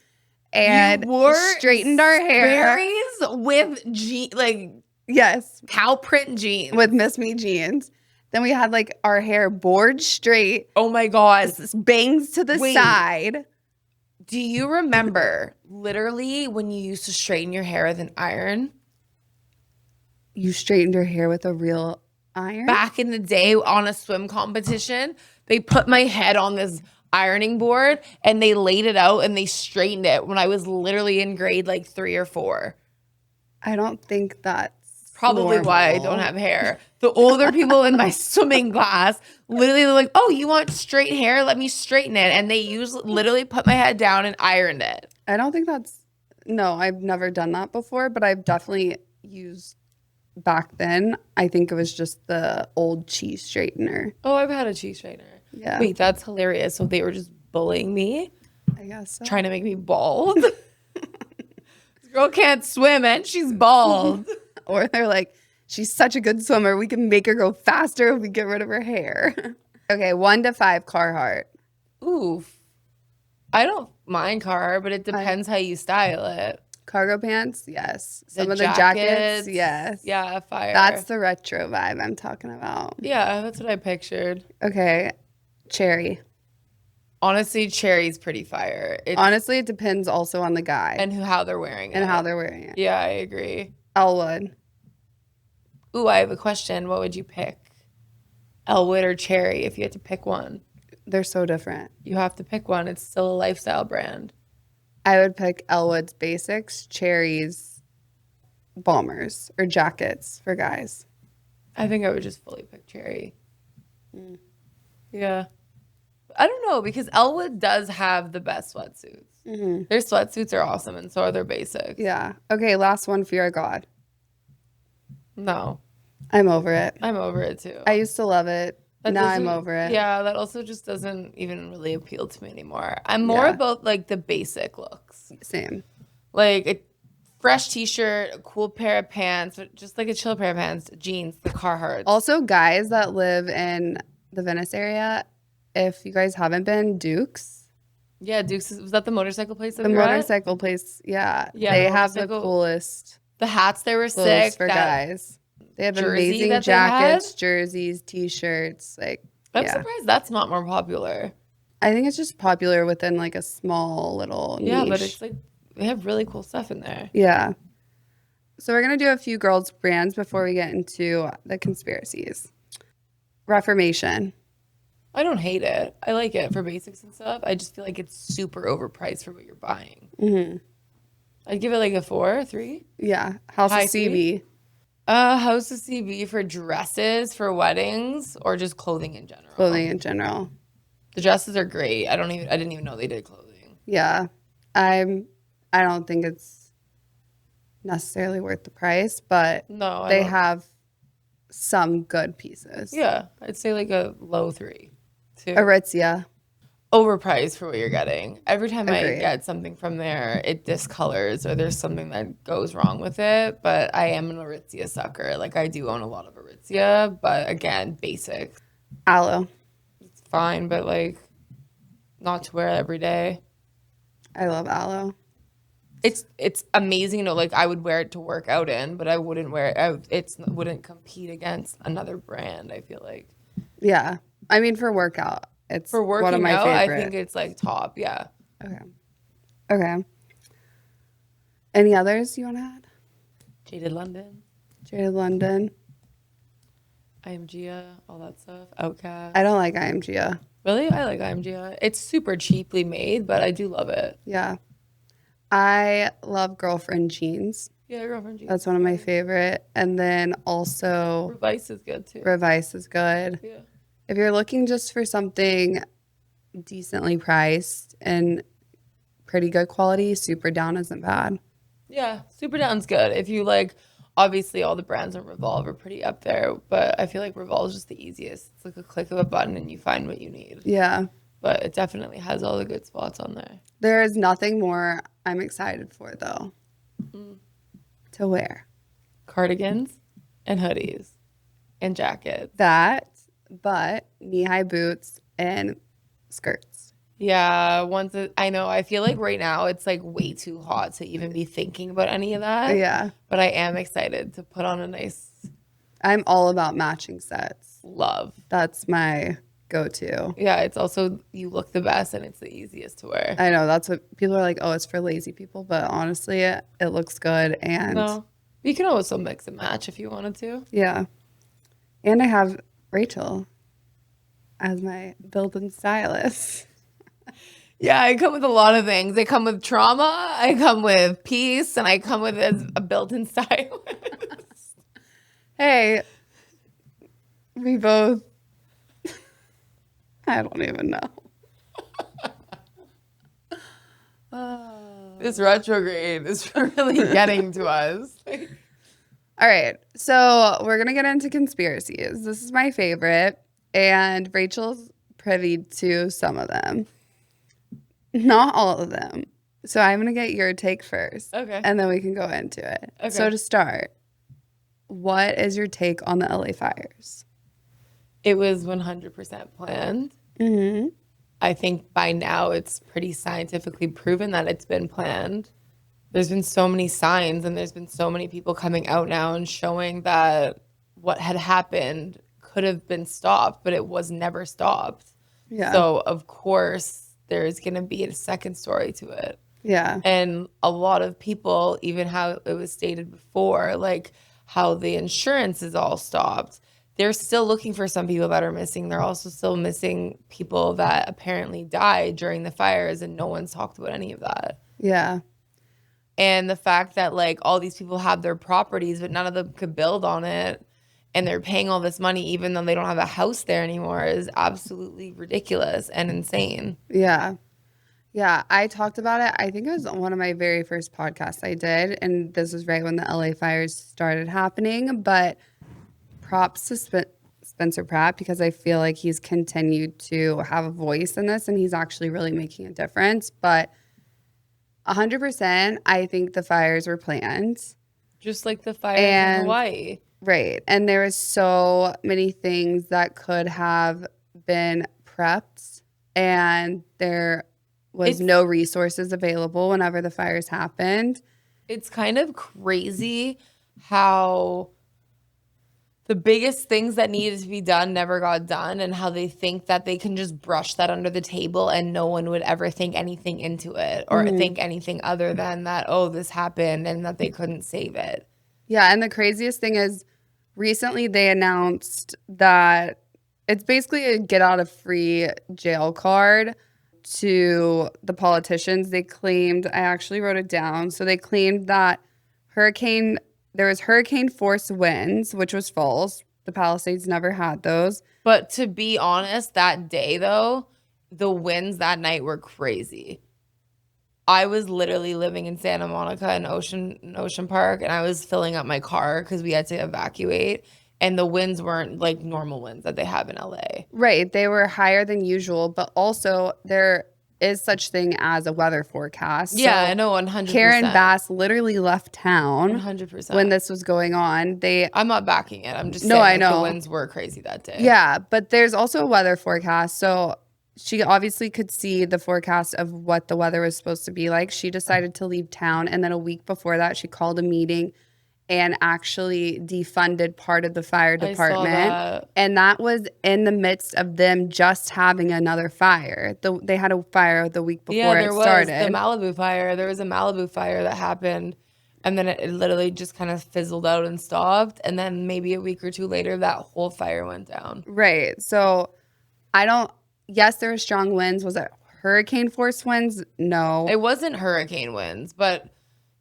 And You wore straightened our hair. Sperry's with like Yes. cow print jeans. With Miss Me jeans. Then we had like our hair board straight, Oh my God. bangs to the Wait. side. Do you remember literally when you used to straighten your hair with an iron? You straightened your hair with a real iron? Back in the day on a swim competition, they put my head on this ironing board and they laid it out and they straightened it when I was literally in grade like 3 or 4. I don't think that's Probably why I normal. don't have hair. The older people in my swimming class literally were like, "Oh, you want straight hair? Let me straighten it." And they literally put my head down and ironed it. I don't think that's, no, I've never done that before, but I've definitely used back then. I think it was just the old cheese straightener. Oh, I've had a cheese straightener. Yeah. Wait, that's hilarious. So they were just bullying me, I guess so. trying to make me bald. This girl can't swim and she's bald. Or they're like, she's such a good swimmer. We can make her go faster if we get rid of her hair. Okay, 1 to 5 Carhartt. Oof. I don't mind car, but it depends how you style it. Cargo pants, yes. The Some of the jackets, jackets, yes. Yeah, fire. That's the retro vibe I'm talking about. Yeah, that's what I pictured. Okay, cherry. Honestly, cherry's pretty fire. Honestly, it depends also on the guy And how they're wearing it. and how they're wearing it. Yeah, I agree. Elwood. Ooh, I have a question. What would you pick? Elwood or cherry if you had to pick one? They're so different. You have to pick one. It's still a lifestyle brand. I would pick Elwood's basics, cherries, bombers, or jackets for guys. I think I would just fully pick cherry. Yeah. I don't know because Elwood does have the best sweatsuits. Their sweatsuits are awesome and so are their basics. Yeah. Okay, last one, Fear of God. No, I'm over it. I'm over it too. I used to love it. That Now I'm doesn't- over it. Yeah, that also just doesn't even really appeal to me anymore. I'm more Yeah. about like the basic looks. Same. Like a fresh t-shirt, a cool pair of pants, just like a chill pair of pants, jeans, the Carhartt. Also, guys that live in the Venice area, if you guys haven't been, Duke's, Yeah, Duke's was that the motorcycle place that the we were at? motorcycle place, yeah, Yeah, they the have the motorcycle- coolest The hats they were clothes sick. for that- guys. They have jersey amazing that they had? jackets, jerseys, t-shirts. Like, I'm yeah. surprised that's not more popular. I think it's just popular within like a small little niche. Yeah, but it's like they have really cool stuff in there. Yeah. So we're gonna do a few girls' brands before we get into the conspiracies. Reformation. I don't hate it. I like it for basics and stuff. I just feel like it's super overpriced for what you're buying. Mm-hmm. I'd give it like a 4, 3. Yeah. House High of CB. House of CB for dresses, for weddings, or just clothing in general. Clothing in general. The dresses are great. I didn't even know they did clothing. Yeah. I don't think it's necessarily worth the price, but No, I they don't- have some good pieces. Yeah, I'd say like a low 3. 2. Aritzia. overpriced for what you're getting. Every time I Agreed. get something from there, it discolors or there's something that goes wrong with it. But I am an Aritzia sucker. Like I do own a lot of Aritzia, but again, basic. Aloe. It's fine, but like not to wear every day. I love aloe. It's amazing. Like I would wear it to work out in, but I wouldn't wear it. It wouldn't compete against another brand. I feel like Yeah. I mean, for workout, it's for working one of my out, favorite. I think it's like top. Yeah. Okay. Okay. Any others you want to add? Jaded London, Jaded London. IMGA, all that stuff. Outcast. I don't like IMGA. Really? I like IMGA. It's super cheaply made, but I do love it. Yeah. I love Girlfriend jeans. Yeah, girlfriend jeans. That's one of my favorite. And then also Revice is good too. Revice is good. Yeah. If you're looking just for something decently priced and pretty good quality, Super Down isn't bad. Yeah, Super Down's good. If you like, obviously all the brands on Revolve are pretty up there, but I feel like Revolve is just the easiest. It's like a click of a button and you find what you need. Yeah. But it definitely has all the good spots on there. There is nothing more I'm excited for though to wear. Cardigans and hoodies and jackets. That, but knee-high boots and skirts. Yeah, I know. I feel like right now it's like way too hot to even be thinking about any of that. Yeah. But I am excited to put on a nice I'm all about matching sets. love. That's my go-to. Yeah, it's also you look the best and it's the easiest to wear. I know that's what people are like, oh, it's for lazy people, but honestly, it looks good and No, you can also mix and match if you wanted to. yeah. And I have Rachel as my built-in stylist. Yeah, I come with a lot of things. I come with trauma, I come with peace, and I come with as a built-in stylist. Hey, we both. I don't even know. This retrograde is really getting to us. All right, so we're gonna get into conspiracies. This is my favorite, and Rachel's privy to some of them, not all of them. So I'm gonna get your take first, Okay. and then we can go into it. Okay. So to start, what is your take on the LA fires? It was 100% planned. Mm-hmm. I think by now it's pretty scientifically proven that it's been planned. There's been so many signs and there's been so many people coming out now and showing that what had happened could have been stopped, but it was never stopped. Yeah. So, of course, there's going to be a second story to it. Yeah. And a lot of people, even how it was stated before, like how the insurance is all stopped, they're still looking for some people that are missing. They're also still missing people that apparently died during the fires, and no one's talked about any of that. Yeah. And the fact that like all these people have their properties, but none of them could build on it, and they're paying all this money even though they don't have a house there anymore is absolutely ridiculous and insane. Yeah. Yeah. I talked about it. I think it was one of my very first podcasts I did. And this was right when the LA fires started happening. But props to Spencer Pratt because I feel like he's continued to have a voice in this and he's actually really making a difference. But 100%, I think the fires were planned. Just like the fires in Hawaii. Right. And there was so many things that could have been prepped and there was no resources available whenever the fires happened. It's kind of crazy how the biggest things that needed to be done never got done and how they think that they can just brush that under the table and no one would ever think anything into it or think anything other than that, oh, this happened and that they couldn't save it. Yeah. And the craziest thing is recently they announced that it's basically a get out of free jail card to the politicians. They claimed, I actually wrote it down. So they claimed that there was hurricane force winds, which was false. The Palisades never had those. But to be honest, that day though, the winds that night were crazy. I was literally living in Santa Monica in Ocean Park, and I was filling up my car because we had to evacuate. and the winds weren't like normal winds that they have in LA. Right. They were higher than usual, but also there is such thing as a weather forecast. Yeah, So I know, 100%. Karen Bass literally left town 100%. when this was going on. I'm not backing it. I'm just No, saying I like, know. the winds were crazy that day. Yeah, but there's also a weather forecast. So she obviously could see the forecast of what the weather was supposed to be like. She decided to leave town. And then a week before that, she called a meeting and actually defunded part of the fire I saw department. that. And that was in the midst of them just having another fire. They had a fire the week before Yeah, it there was started. the Malibu fire. There was a Malibu fire that happened, and then it literally just kind of fizzled out and stopped. And then maybe a week or two later, that whole fire went down. Right. So yes, there were strong winds. Was it hurricane force winds? No. It wasn't hurricane winds, but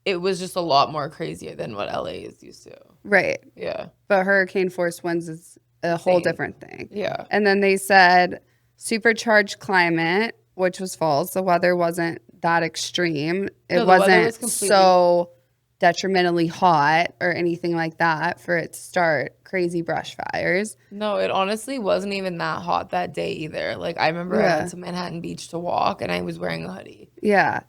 it was just a lot more crazier than what LA is used to. Right. Yeah. But hurricane force winds is a whole Insane. different thing. Yeah. And then they said supercharged climate, which was false. The weather wasn't that extreme. It No, the weather wasn't was completely- so detrimentally hot or anything like that for it to start crazy brush fires. No, it honestly wasn't even that hot that day either. Like, I remember I Yeah. went to Manhattan Beach to walk, and I was wearing a hoodie. Yeah.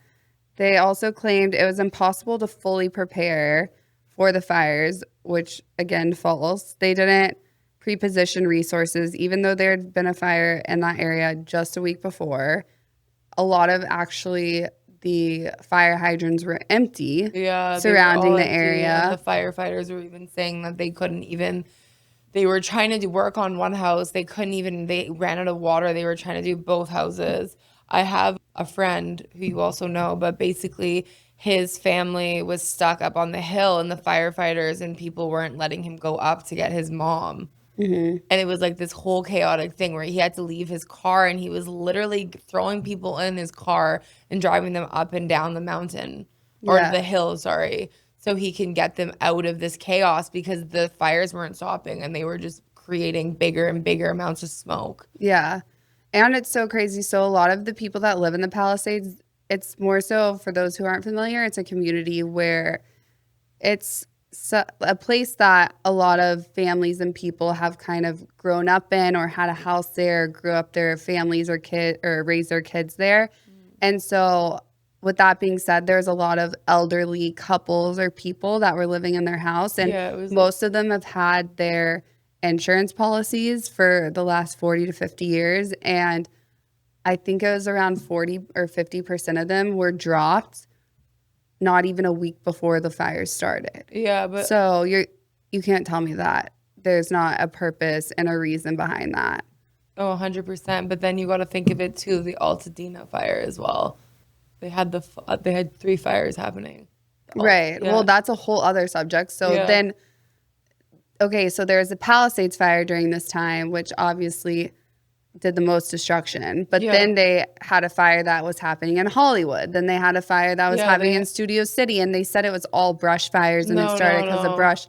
They also claimed it was impossible to fully prepare for the fires, which again, false. They didn't pre-position resources, even though there had been a fire in that area just a week before. A lot of actually the fire hydrants were empty. Yeah, surrounding all the empty, area. and the firefighters were even saying that they couldn't even. They were trying to do work on one house. They couldn't even. They ran out of water. They were trying to do both houses. I have a friend who you also know, but basically his family was stuck up on the hill, and the firefighters and people weren't letting him go up to get his mom. And it was like this whole chaotic thing where he had to leave his car, and he was literally throwing people in his car and driving them up and down the mountain or Yeah. the hill, sorry, so he can get them out of this chaos because the fires weren't stopping and they were just creating bigger and bigger amounts of smoke. Yeah. And it's so crazy. So a lot of the people that live in the Palisades, it's more so for those who aren't familiar, it's a community where it's a place that a lot of families and people have kind of grown up in or had a house there, grew up their families or raised their kids there. And so with that being said, there's a lot of elderly couples or people that were living in their house. And Yeah, it was- most of them have had their insurance policies for the last 40 to 50 years. And I think it was around 40 or 50% of them were dropped not even a week before the fires started. Yeah, but So you can't tell me that there's not a purpose and a reason behind that. oh, 100%. But then you got to think of it too, the Altadena fire as well. They had they had 3 fires happening. Right. Yeah. Well, that's a whole other subject. So Yeah. then, okay, so there's a Palisades fire during this time, which obviously did the most destruction. But Yeah. then they had a fire that was happening in Hollywood. Then they had a fire that was Yeah, happening they- in Studio City. And they said it was all brush fires and it No, started no, because no. of brush.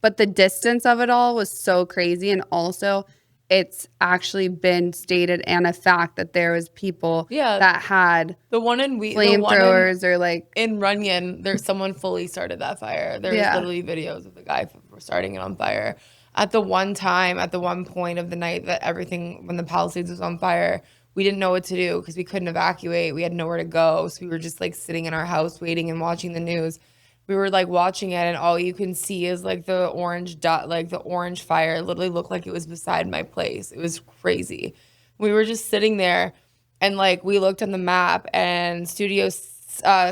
But the distance of it all was so crazy. And also, it's actually been stated and a fact that there was people Yeah. that had The one in flamethrowers or like, in Runyon, there's someone fully started that fire. There's Yeah. literally videos of the guy starting it on fire. At the one point of the night that when the Palisades was on fire, we didn't know what to do because we couldn't evacuate. We had nowhere to go. So we were just like sitting in our house waiting and watching the news. We were like watching it, and all you can see is like the orange dot, like the orange fire. It literally looked like it was beside my place. It was crazy. We were just sitting there, and like we looked on the map, and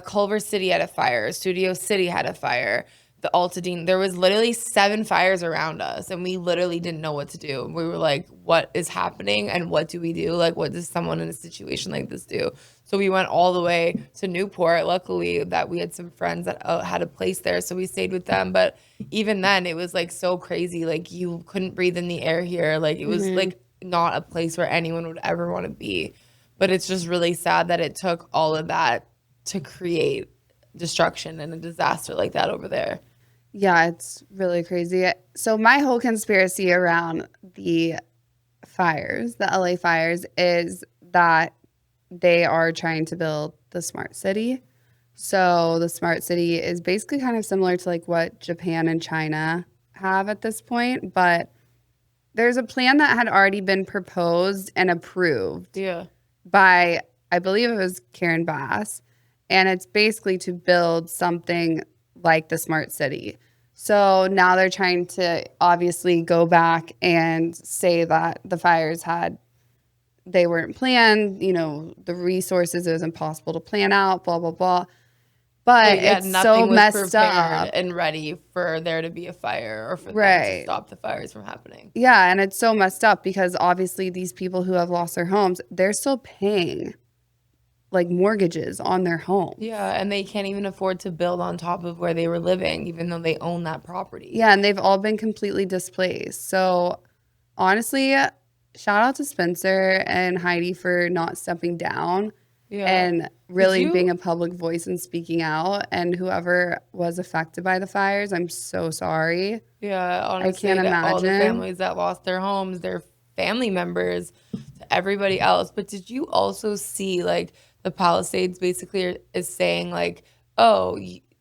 Culver City had a fire. Studio City had a fire. The Altadena, there was literally 7 fires around us, and we literally didn't know what to do. We were like, what is happening, and what do we do? Like, what does someone in a situation like this do? So we went all the way to Newport. Luckily that we had some friends that had a place there, so we stayed with them. But even then, it was like so crazy. Like, you couldn't breathe in the air here. Like, it was like not a place where anyone would ever want to be. But it's just really sad that it took all of that to create destruction and a disaster like that over there. yeah, it's really crazy. So my whole conspiracy around the fires, the LA fires, is that they are trying to build the smart city. So the smart city is basically kind of similar to like what Japan and China have at this point, but there's a plan that had already been proposed and approved Yeah. by, I believe it was Karen Bass, and it's basically to build something like the smart city. So now they're trying to obviously go back and say that the fires they weren't planned, the resources, it was impossible to plan out, blah, blah, blah. But Yeah, it's nothing so was messed prepared up. and ready for there to be a fire or for them to Right. stop the fires from happening. Yeah, and it's so messed up because obviously these people who have lost their homes, they're still paying like mortgages on their home. Yeah, and they can't even afford to build on top of where they were living, even though they own that property. Yeah, and they've all been completely displaced. So honestly, shout out to Spencer and Heidi for not stepping down and really being a public voice and speaking out. And whoever was affected by the fires, I'm so sorry. Yeah, honestly, I can't that all the imagine. families that lost their homes, their family members, to everybody else. But did you also see like the Palisades basically is saying like, oh,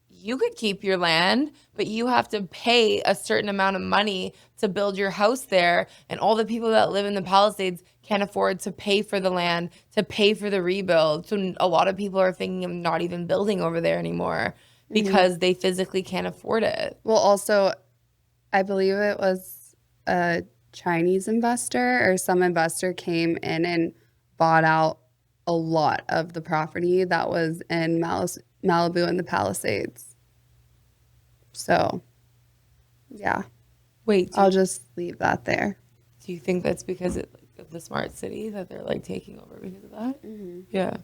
you could keep your land, but you have to pay a certain amount of money to build your house there. And all the people that live in the Palisades can't afford to pay for the land, to pay for the rebuild. So a lot of people are thinking of not even building over there anymore because they physically can't afford it. Well, also, I believe it was a Chinese investor or some investor came in and bought out a lot of the property that was in Malibu and the Palisades. So, yeah, Wait, I'll just leave that there. do you think that's because of the smart city that they're like taking over because of that? Yeah.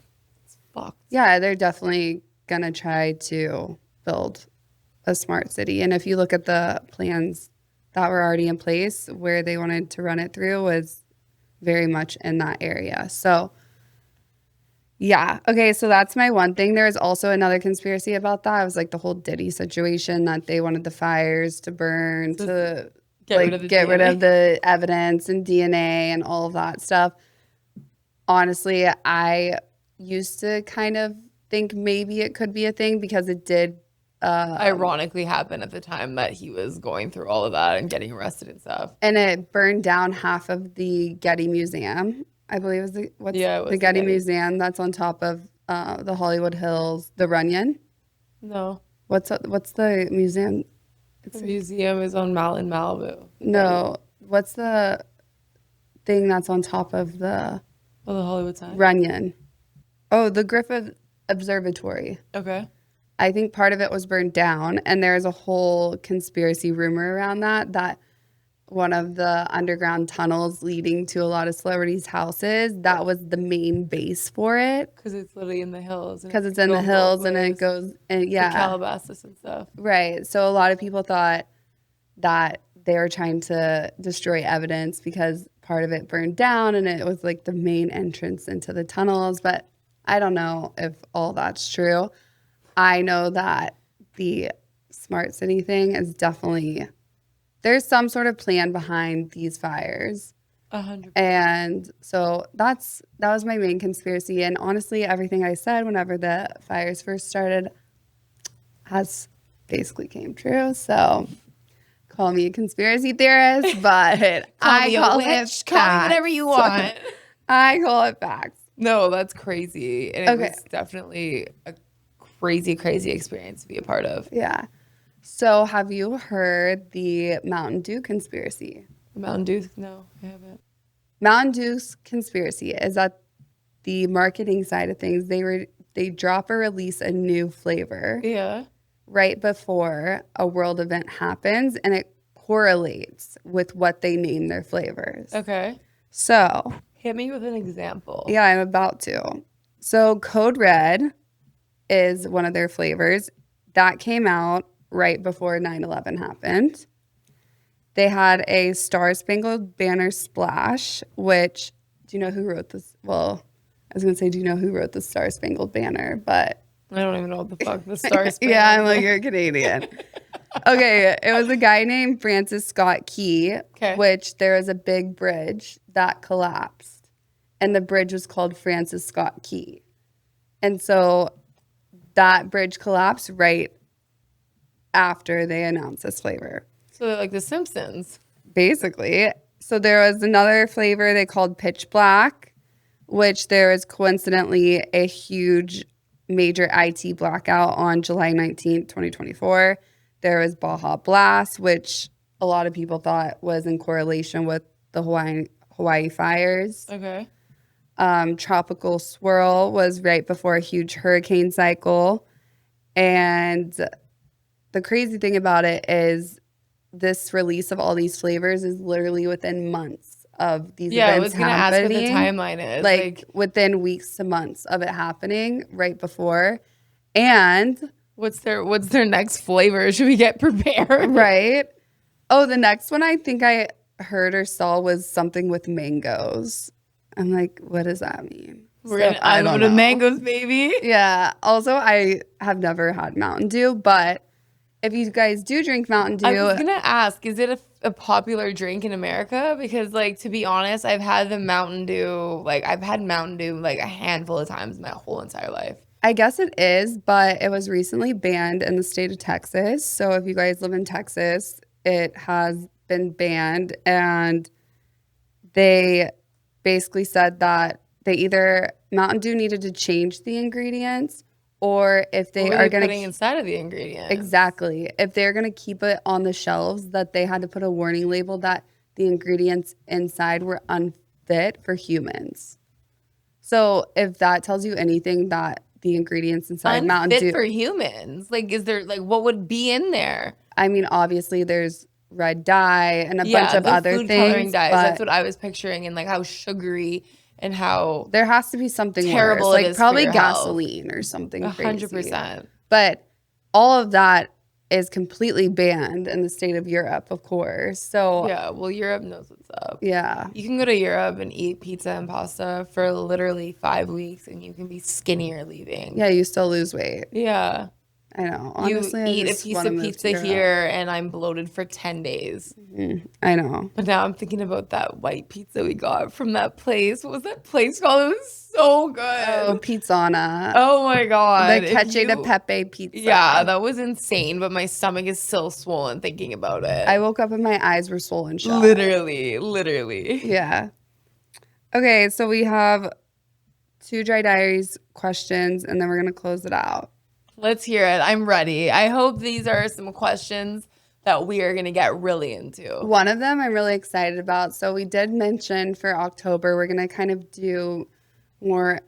It's fucked. Yeah, they're definitely going to try to build a smart city. And if you look at the plans that were already in place, where they wanted to run it through was very much in that area. So, yeah. Okay, so that's my one thing. There was also another conspiracy about that. It was like the whole Diddy situation that they wanted the fires to burn to Get rid of the get rid DNA. of the evidence and DNA and all of that stuff. Honestly, I used to kind of think maybe it could be a thing because it did Ironically happened at the time that he was going through all of that and getting arrested and stuff. and it burned down half of the Getty Museum. I believe it was It was the the Getty Getty. Museum that's on top of the Hollywood Hills, the Runyon. No. What's the museum? The museum is on in Malibu. No, what's the thing that's on top of the Oh, the Hollywood sign. Runyon? Oh, the Griffith Observatory. Okay. I think part of it was burned down, and there's a whole conspiracy rumor around that one of the underground tunnels leading to a lot of celebrities' houses, that was the main base for it. Because it's literally in the hills. Because it's in the hills and it goes, and yeah. Calabasas and stuff. Right. So a lot of people thought that they were trying to destroy evidence because part of it burned down and it was like the main entrance into the tunnels. But I don't know if all that's true. I know that the smart city thing is definitely, there's some sort of plan behind these fires. 100%. And so that was my main conspiracy. And honestly, everything I said whenever the fires first started has basically came true. So call me a conspiracy theorist, but I call it facts. Call me whatever you want. I call it facts. No, that's crazy. And it Okay. was definitely a crazy, crazy experience to be a part of. Yeah. So have you heard the Mountain Dew conspiracy? Mountain Dew? No, I haven't. Mountain Dew's conspiracy is that the marketing side of things, they drop or release a new flavor Yeah. right before a world event happens, and it correlates with what they name their flavors. Okay. So, Hit me with an example. yeah, I'm about to. So, Code Red is one of their flavors. That came out right before 9/11 happened. They had a Star Spangled Banner splash, which, do you know who wrote this? Well, I was going to say, do you know who wrote the Star Spangled Banner? But I don't even know what the fuck the stars. yeah, I'm like, you're Canadian. Okay, it was a guy named Francis Scott Key, Okay. which there was a big bridge that collapsed, and the bridge was called Francis Scott Key. And so that bridge collapsed right after they announced this flavor. So they're like The Simpsons. basically. So there was another flavor they called pitch black, which there was coincidentally a huge major IT blackout on July 19th, 2024. There was Baja Blast, which a lot of people thought was in correlation with the Hawaii fires. Okay. Tropical swirl was right before a huge hurricane cycle. And the crazy thing about it is this release of all these flavors is literally within months of these Yeah, I events was gonna ask what the happening. timeline is. Like within weeks to months of it happening right before. And what's their next flavor? Should we get prepared? right. Oh, the next one I think I heard or saw was something with mangoes. I'm like, what does that mean? We're So, gonna I don't unlimited know. mangoes, baby. Yeah. Also, I have never had Mountain Dew, but if you guys do drink Mountain I was Dew, gonna ask, is it a popular drink in America? Because, like, to be honest, I've had Mountain Dew like a handful of times my whole entire life. I guess it is, but it was recently banned in the state of Texas. So if you guys live in Texas, it has been banned, and they basically said that they either Mountain Dew needed to change the ingredients, or if they What were are they going putting to inside of the ingredients? exactly, if they're going to keep it on the shelves, that they had to put a warning label that the ingredients inside were unfit for humans. So if that tells you anything, that the ingredients inside Mountain Unfit Dew, for humans. Like, is there what would be in there? I mean, obviously there's red dye and a bunch of the other food coloring things, dyes. but That's what I was picturing, and like how sugary and how there has to be something terrible worse, it like is for probably your health. gasoline or something crazy. 100%. But all of that is completely banned in the state of Europe, of course. So Yeah, well, Europe knows what's up. yeah. You can go to Europe and eat pizza and pasta for literally 5 weeks, and you can be skinnier leaving. Yeah, you still lose weight. Yeah. I know. Honestly, You I eat a just piece wanna of move to pizza Europe. here, and I'm bloated for 10 days. I know. But now I'm thinking about that white pizza we got from that place. What was that place called? It was so good. Oh, Pizzana. Oh my God. The If Cacio de you- Pepe pizza. Yeah, that was insane, but my stomach is still swollen thinking about it. I woke up and my eyes were swollen shut. Literally. Yeah. Okay, so we have 2 Dry Diaries questions, and then we're going to close it out. Let's hear it. I'm ready. I hope these are some questions that we are going to get really into. One of them I'm really excited about. So we did mention for October, we're going to kind of do more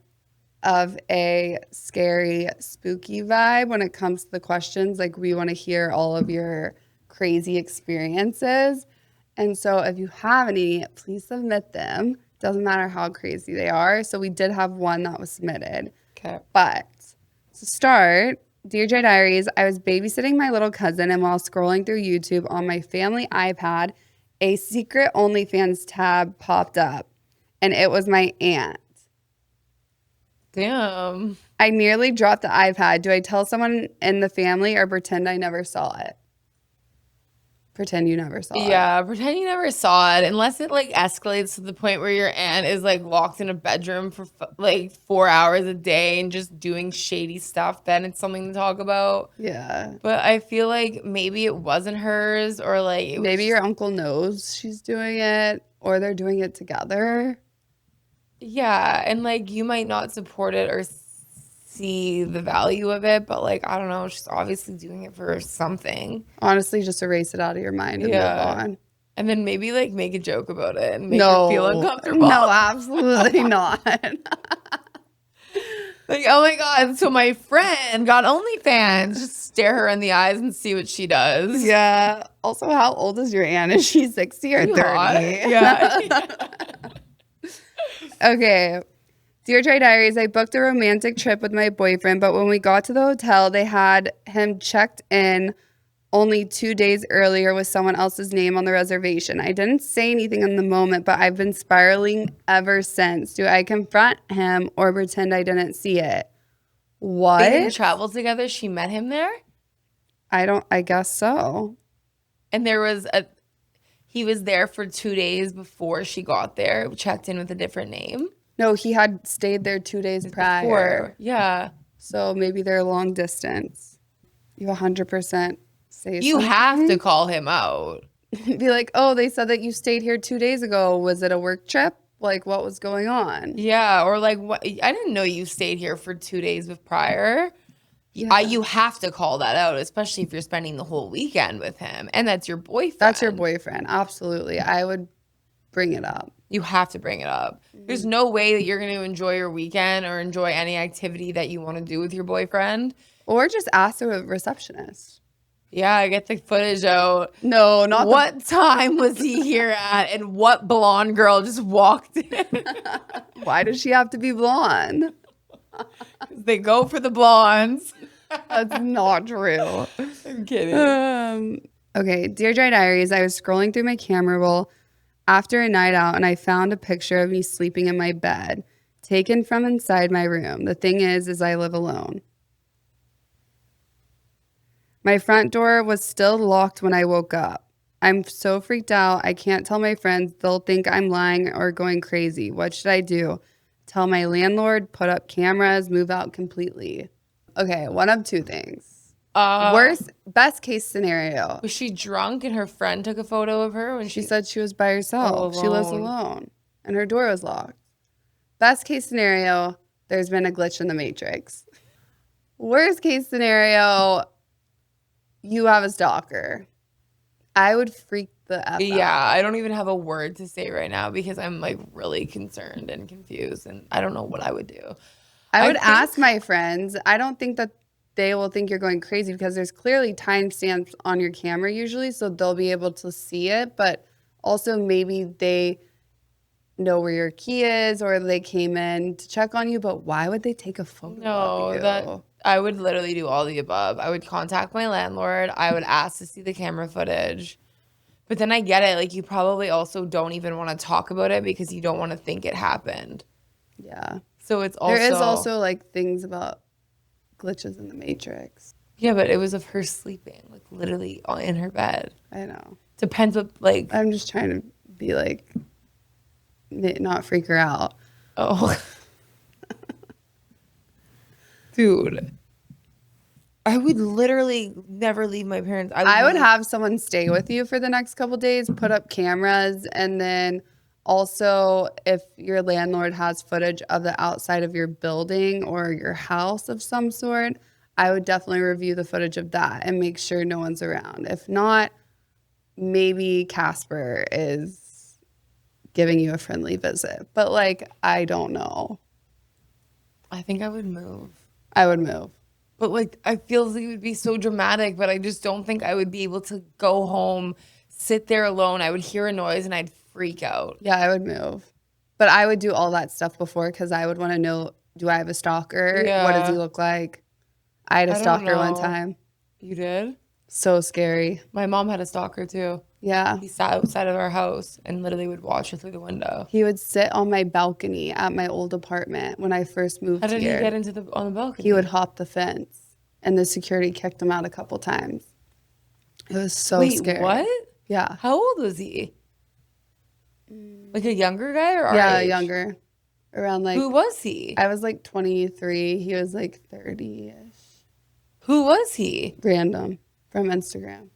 of a scary, spooky vibe when it comes to the questions. Like, we want to hear all of your crazy experiences. And so if you have any, please submit them. Doesn't matter how crazy they are. So we did have one that was submitted. Okay. But to start, Dear J Diaries, I was babysitting my little cousin, and while scrolling through YouTube on my family iPad, a secret OnlyFans tab popped up, and it was my aunt. Damn. I nearly dropped the iPad. Do I tell someone in the family or pretend I never saw it? Pretend you never saw it. Yeah, pretend you never saw it, unless it like escalates to the point where your aunt is like locked in a bedroom for like 4 hours a day and just doing shady stuff. Then it's something to talk about. Yeah. But I feel like maybe it wasn't hers, or like it was Maybe just- your uncle knows she's doing it, or they're doing it together. Yeah, and like you might not support it or see the value of it, but like I don't know, she's obviously doing it for something. Honestly, just erase it out of your mind and move on. And then maybe like make a joke about it and make her feel uncomfortable. No, absolutely not. Like, oh my God, so my friend got OnlyFans. Just stare her in the eyes and see what she does. Yeah. Also, how old is your aunt? Is she 60 or 30? Yeah. Okay. Dear Dry Diaries, I booked a romantic trip with my boyfriend, but when we got to the hotel, they had him checked in only 2 days earlier with someone else's name on the reservation. I didn't say anything in the moment, but I've been spiraling ever since. Do I confront him or pretend I didn't see it? What? They didn't travel together. She met him there. I guess so. And he was there for 2 days before she got there, checked in with a different name. No, he had stayed there 2 days prior. Before. Yeah. So maybe they're long distance. You 100% say You have to something. call him out. Be like, oh, they said that you stayed here 2 days ago. Was it a work trip? Like, what was going on? Yeah, or like, what? I didn't know you stayed here for 2 days with prior. Yeah. You have to call that out, especially if you're spending the whole weekend with him and that's your boyfriend. That's your boyfriend. Absolutely. I would bring it up. You have to bring it up. There's Mm-hmm. no way that you're going to enjoy your weekend or enjoy any activity that you want to do with your boyfriend. Or just ask the receptionist. Yeah, I get the footage out. No, not What time was he here at, and what blonde girl just walked in? Why does she have to be blonde? They go for the blondes. That's not true. I'm kidding. Okay, Dear Dry Diaries, I was scrolling through my camera roll after a night out and I found a picture of me sleeping in my bed, taken from inside my room. The thing is I live alone. My front door was still locked when I woke up. I'm so freaked out. I can't tell my friends. They'll think I'm lying or going crazy. What should I do? Tell my landlord, put up cameras, move out completely. Okay, one of two things. Best case scenario. Was she drunk and her friend took a photo of her when She said she was by herself. She lives alone. alone and her door was locked. Best case scenario, there's been a glitch in the matrix. Worst case scenario, you have a stalker. I would freak the F out. Yeah, I don't even have a word to say right now because I'm like really concerned and confused and I don't know what I would do. I would think- ask my friends. I don't think that they will think you're going crazy because there's clearly timestamps on your camera usually, so they'll be able to see it. But also maybe they know where your key is or they came in to check on you. But why would they take a photo of you? that I would literally do all the above. I would contact my landlord. I would ask to see the camera footage. But then I get it. Like, you probably also don't even want to talk about it because you don't want to think it happened. Yeah. So it's also... There is also like things about glitches in the matrix. Yeah, but it was of her sleeping, like literally in her bed. I know. Depends what, like... I'm just trying to be like, not freak her out. Oh. Dude. I would literally never leave my parents. I would have someone stay with you for the next couple days, put up cameras, and then also if your landlord has footage of the outside of your building or your house of some sort, I would definitely review the footage of that and make sure no one's around. If not, maybe Casper is giving you a friendly visit. But like, I don't know. I think I would move. I would move. But like, I feel like it would be so dramatic, but I just don't think I would be able to go home, sit there alone. I would hear a noise and I'd freak out. Yeah, I would move. But I would do all that stuff before because I would want to know, do I have a stalker? Yeah. What does he look like? I had a I don't stalker one know. time. You did? So scary. My mom had a stalker too. Yeah. He sat outside of our house and literally would watch her through the window. He would sit on my balcony at my old apartment when I first moved How did here. he get into on the balcony? He would hop the fence and the security kicked him out a couple times. It was so Wait, scary. what? Yeah. How old was he? Like a younger guy or our Yeah, age? younger. Around like, Who was he? I was like 23. He was like 30-ish. Who was he? Random from Instagram.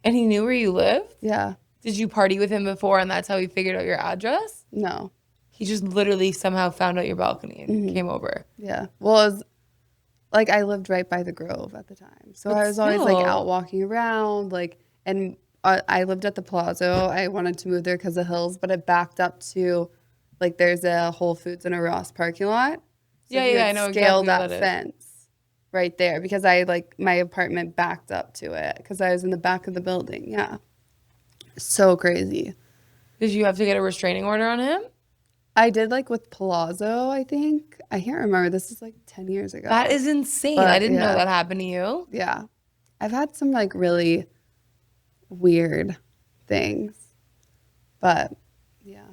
And he knew where you lived? Yeah. Did you party with him before and that's how he figured out your address? No. He just literally somehow found out your balcony and came over. Yeah. Well, it was like I lived right by the Grove at the time. So But I was always like still. out walking around, like, and I lived at the Palazzo. I wanted to move there because of hills, but it backed up to, like, there's a Whole Foods and a Ross parking lot. So Yeah, you yeah, would I know scale exactly that what that is. fence right there because I, like, my apartment backed up to it because I was in the back of the building. Yeah. So crazy. Did you have to get a restraining order on him? I did, like, with Palazzo, I think. I can't remember. This is, like, 10 years ago. That is insane. But, I didn't know yeah. that happened to you. Yeah. I've had some like really weird things. But yeah.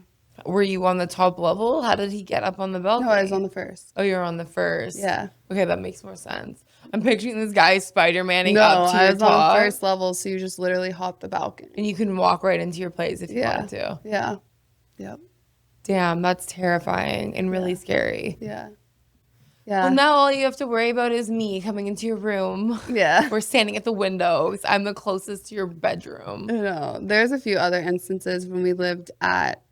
Were you on the top level? How did he get up on the balcony? No, I was on the first. Oh, you're on the first. Yeah. Okay, that makes more sense. I'm picturing this guy Spider-Maning No, up to I your was on top. the first level, so you just literally hop the balcony. And you can walk right into your place if you Yeah. wanted to. Yeah. Yep. Damn, that's terrifying and really scary. Yeah. Yeah. Well, now all you have to worry about is me coming into your room. Yeah. We're standing at the window 'cause I'm the closest to your bedroom. No, there's a few other instances when we lived at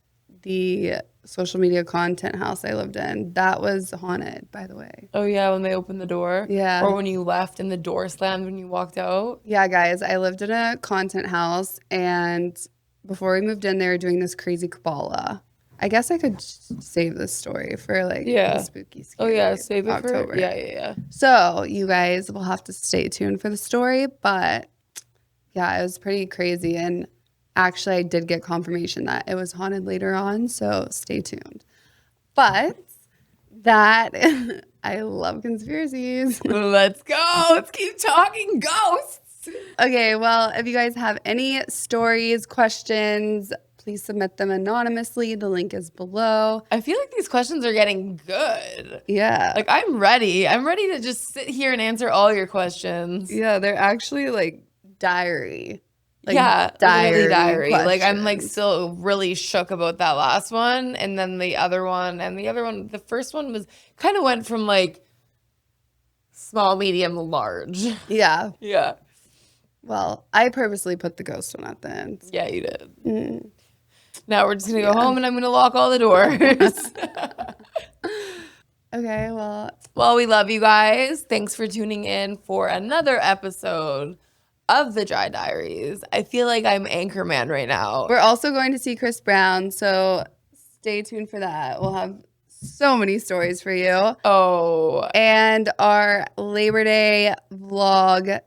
the social media content house I lived in. That was haunted, by the way. Oh, yeah, when they opened the door? Yeah. Or when you left and the door slammed when you walked out? Yeah, guys, I lived in a content house, and before we moved in, they were doing this crazy Kabbalah. I guess I could save this story for like Yeah. the spooky, Oh, scary yeah, save it October. for... Yeah. So you guys will have to stay tuned for the story, but yeah, it was pretty crazy. And actually, I did get confirmation that it was haunted later on, so stay tuned. But that, I love conspiracies. Let's go. Let's keep talking ghosts. Okay, well, if you guys have any stories, questions, please submit them anonymously. The link is below. I feel like these questions are getting good. Yeah. Like, I'm ready. I'm ready to just sit here and answer all your questions. Yeah, they're actually like diary. Like yeah, literally diary. Like, I'm like questions. still really shook about that last one. And then the other one, the first one was kind of went from like small, medium, large. Yeah. Yeah. Well, I purposely put the ghost one at the end. Yeah, you did. Mm. Now we're just going to go home and I'm going to lock all the doors. Okay, well, Well, we love you guys. Thanks for tuning in for another episode of the Dry Diaries. I feel like I'm Anchorman right now. we're also going to see Chris Brown, so stay tuned for that. We'll have so many stories for you. Oh, And our Labor Day vlog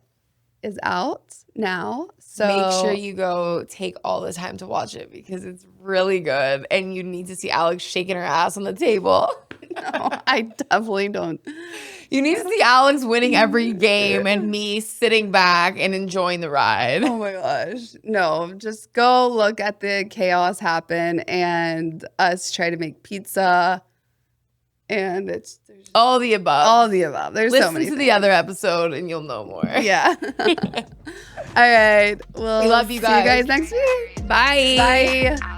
is out now. So make sure you go take all the time to watch it because it's really good. And you need to see Alex shaking her ass on the table. No, I definitely don't. You need to see Alex winning every game and me sitting back and enjoying the ride. Oh my gosh. No, just go look at the chaos happen and us try to make pizza. And it's there's All the above. all the above. There's so Listen many to things. the other episode and you'll know more. Yeah. All right. Well, We love you see you guys. guys next week. Bye. Bye. Out.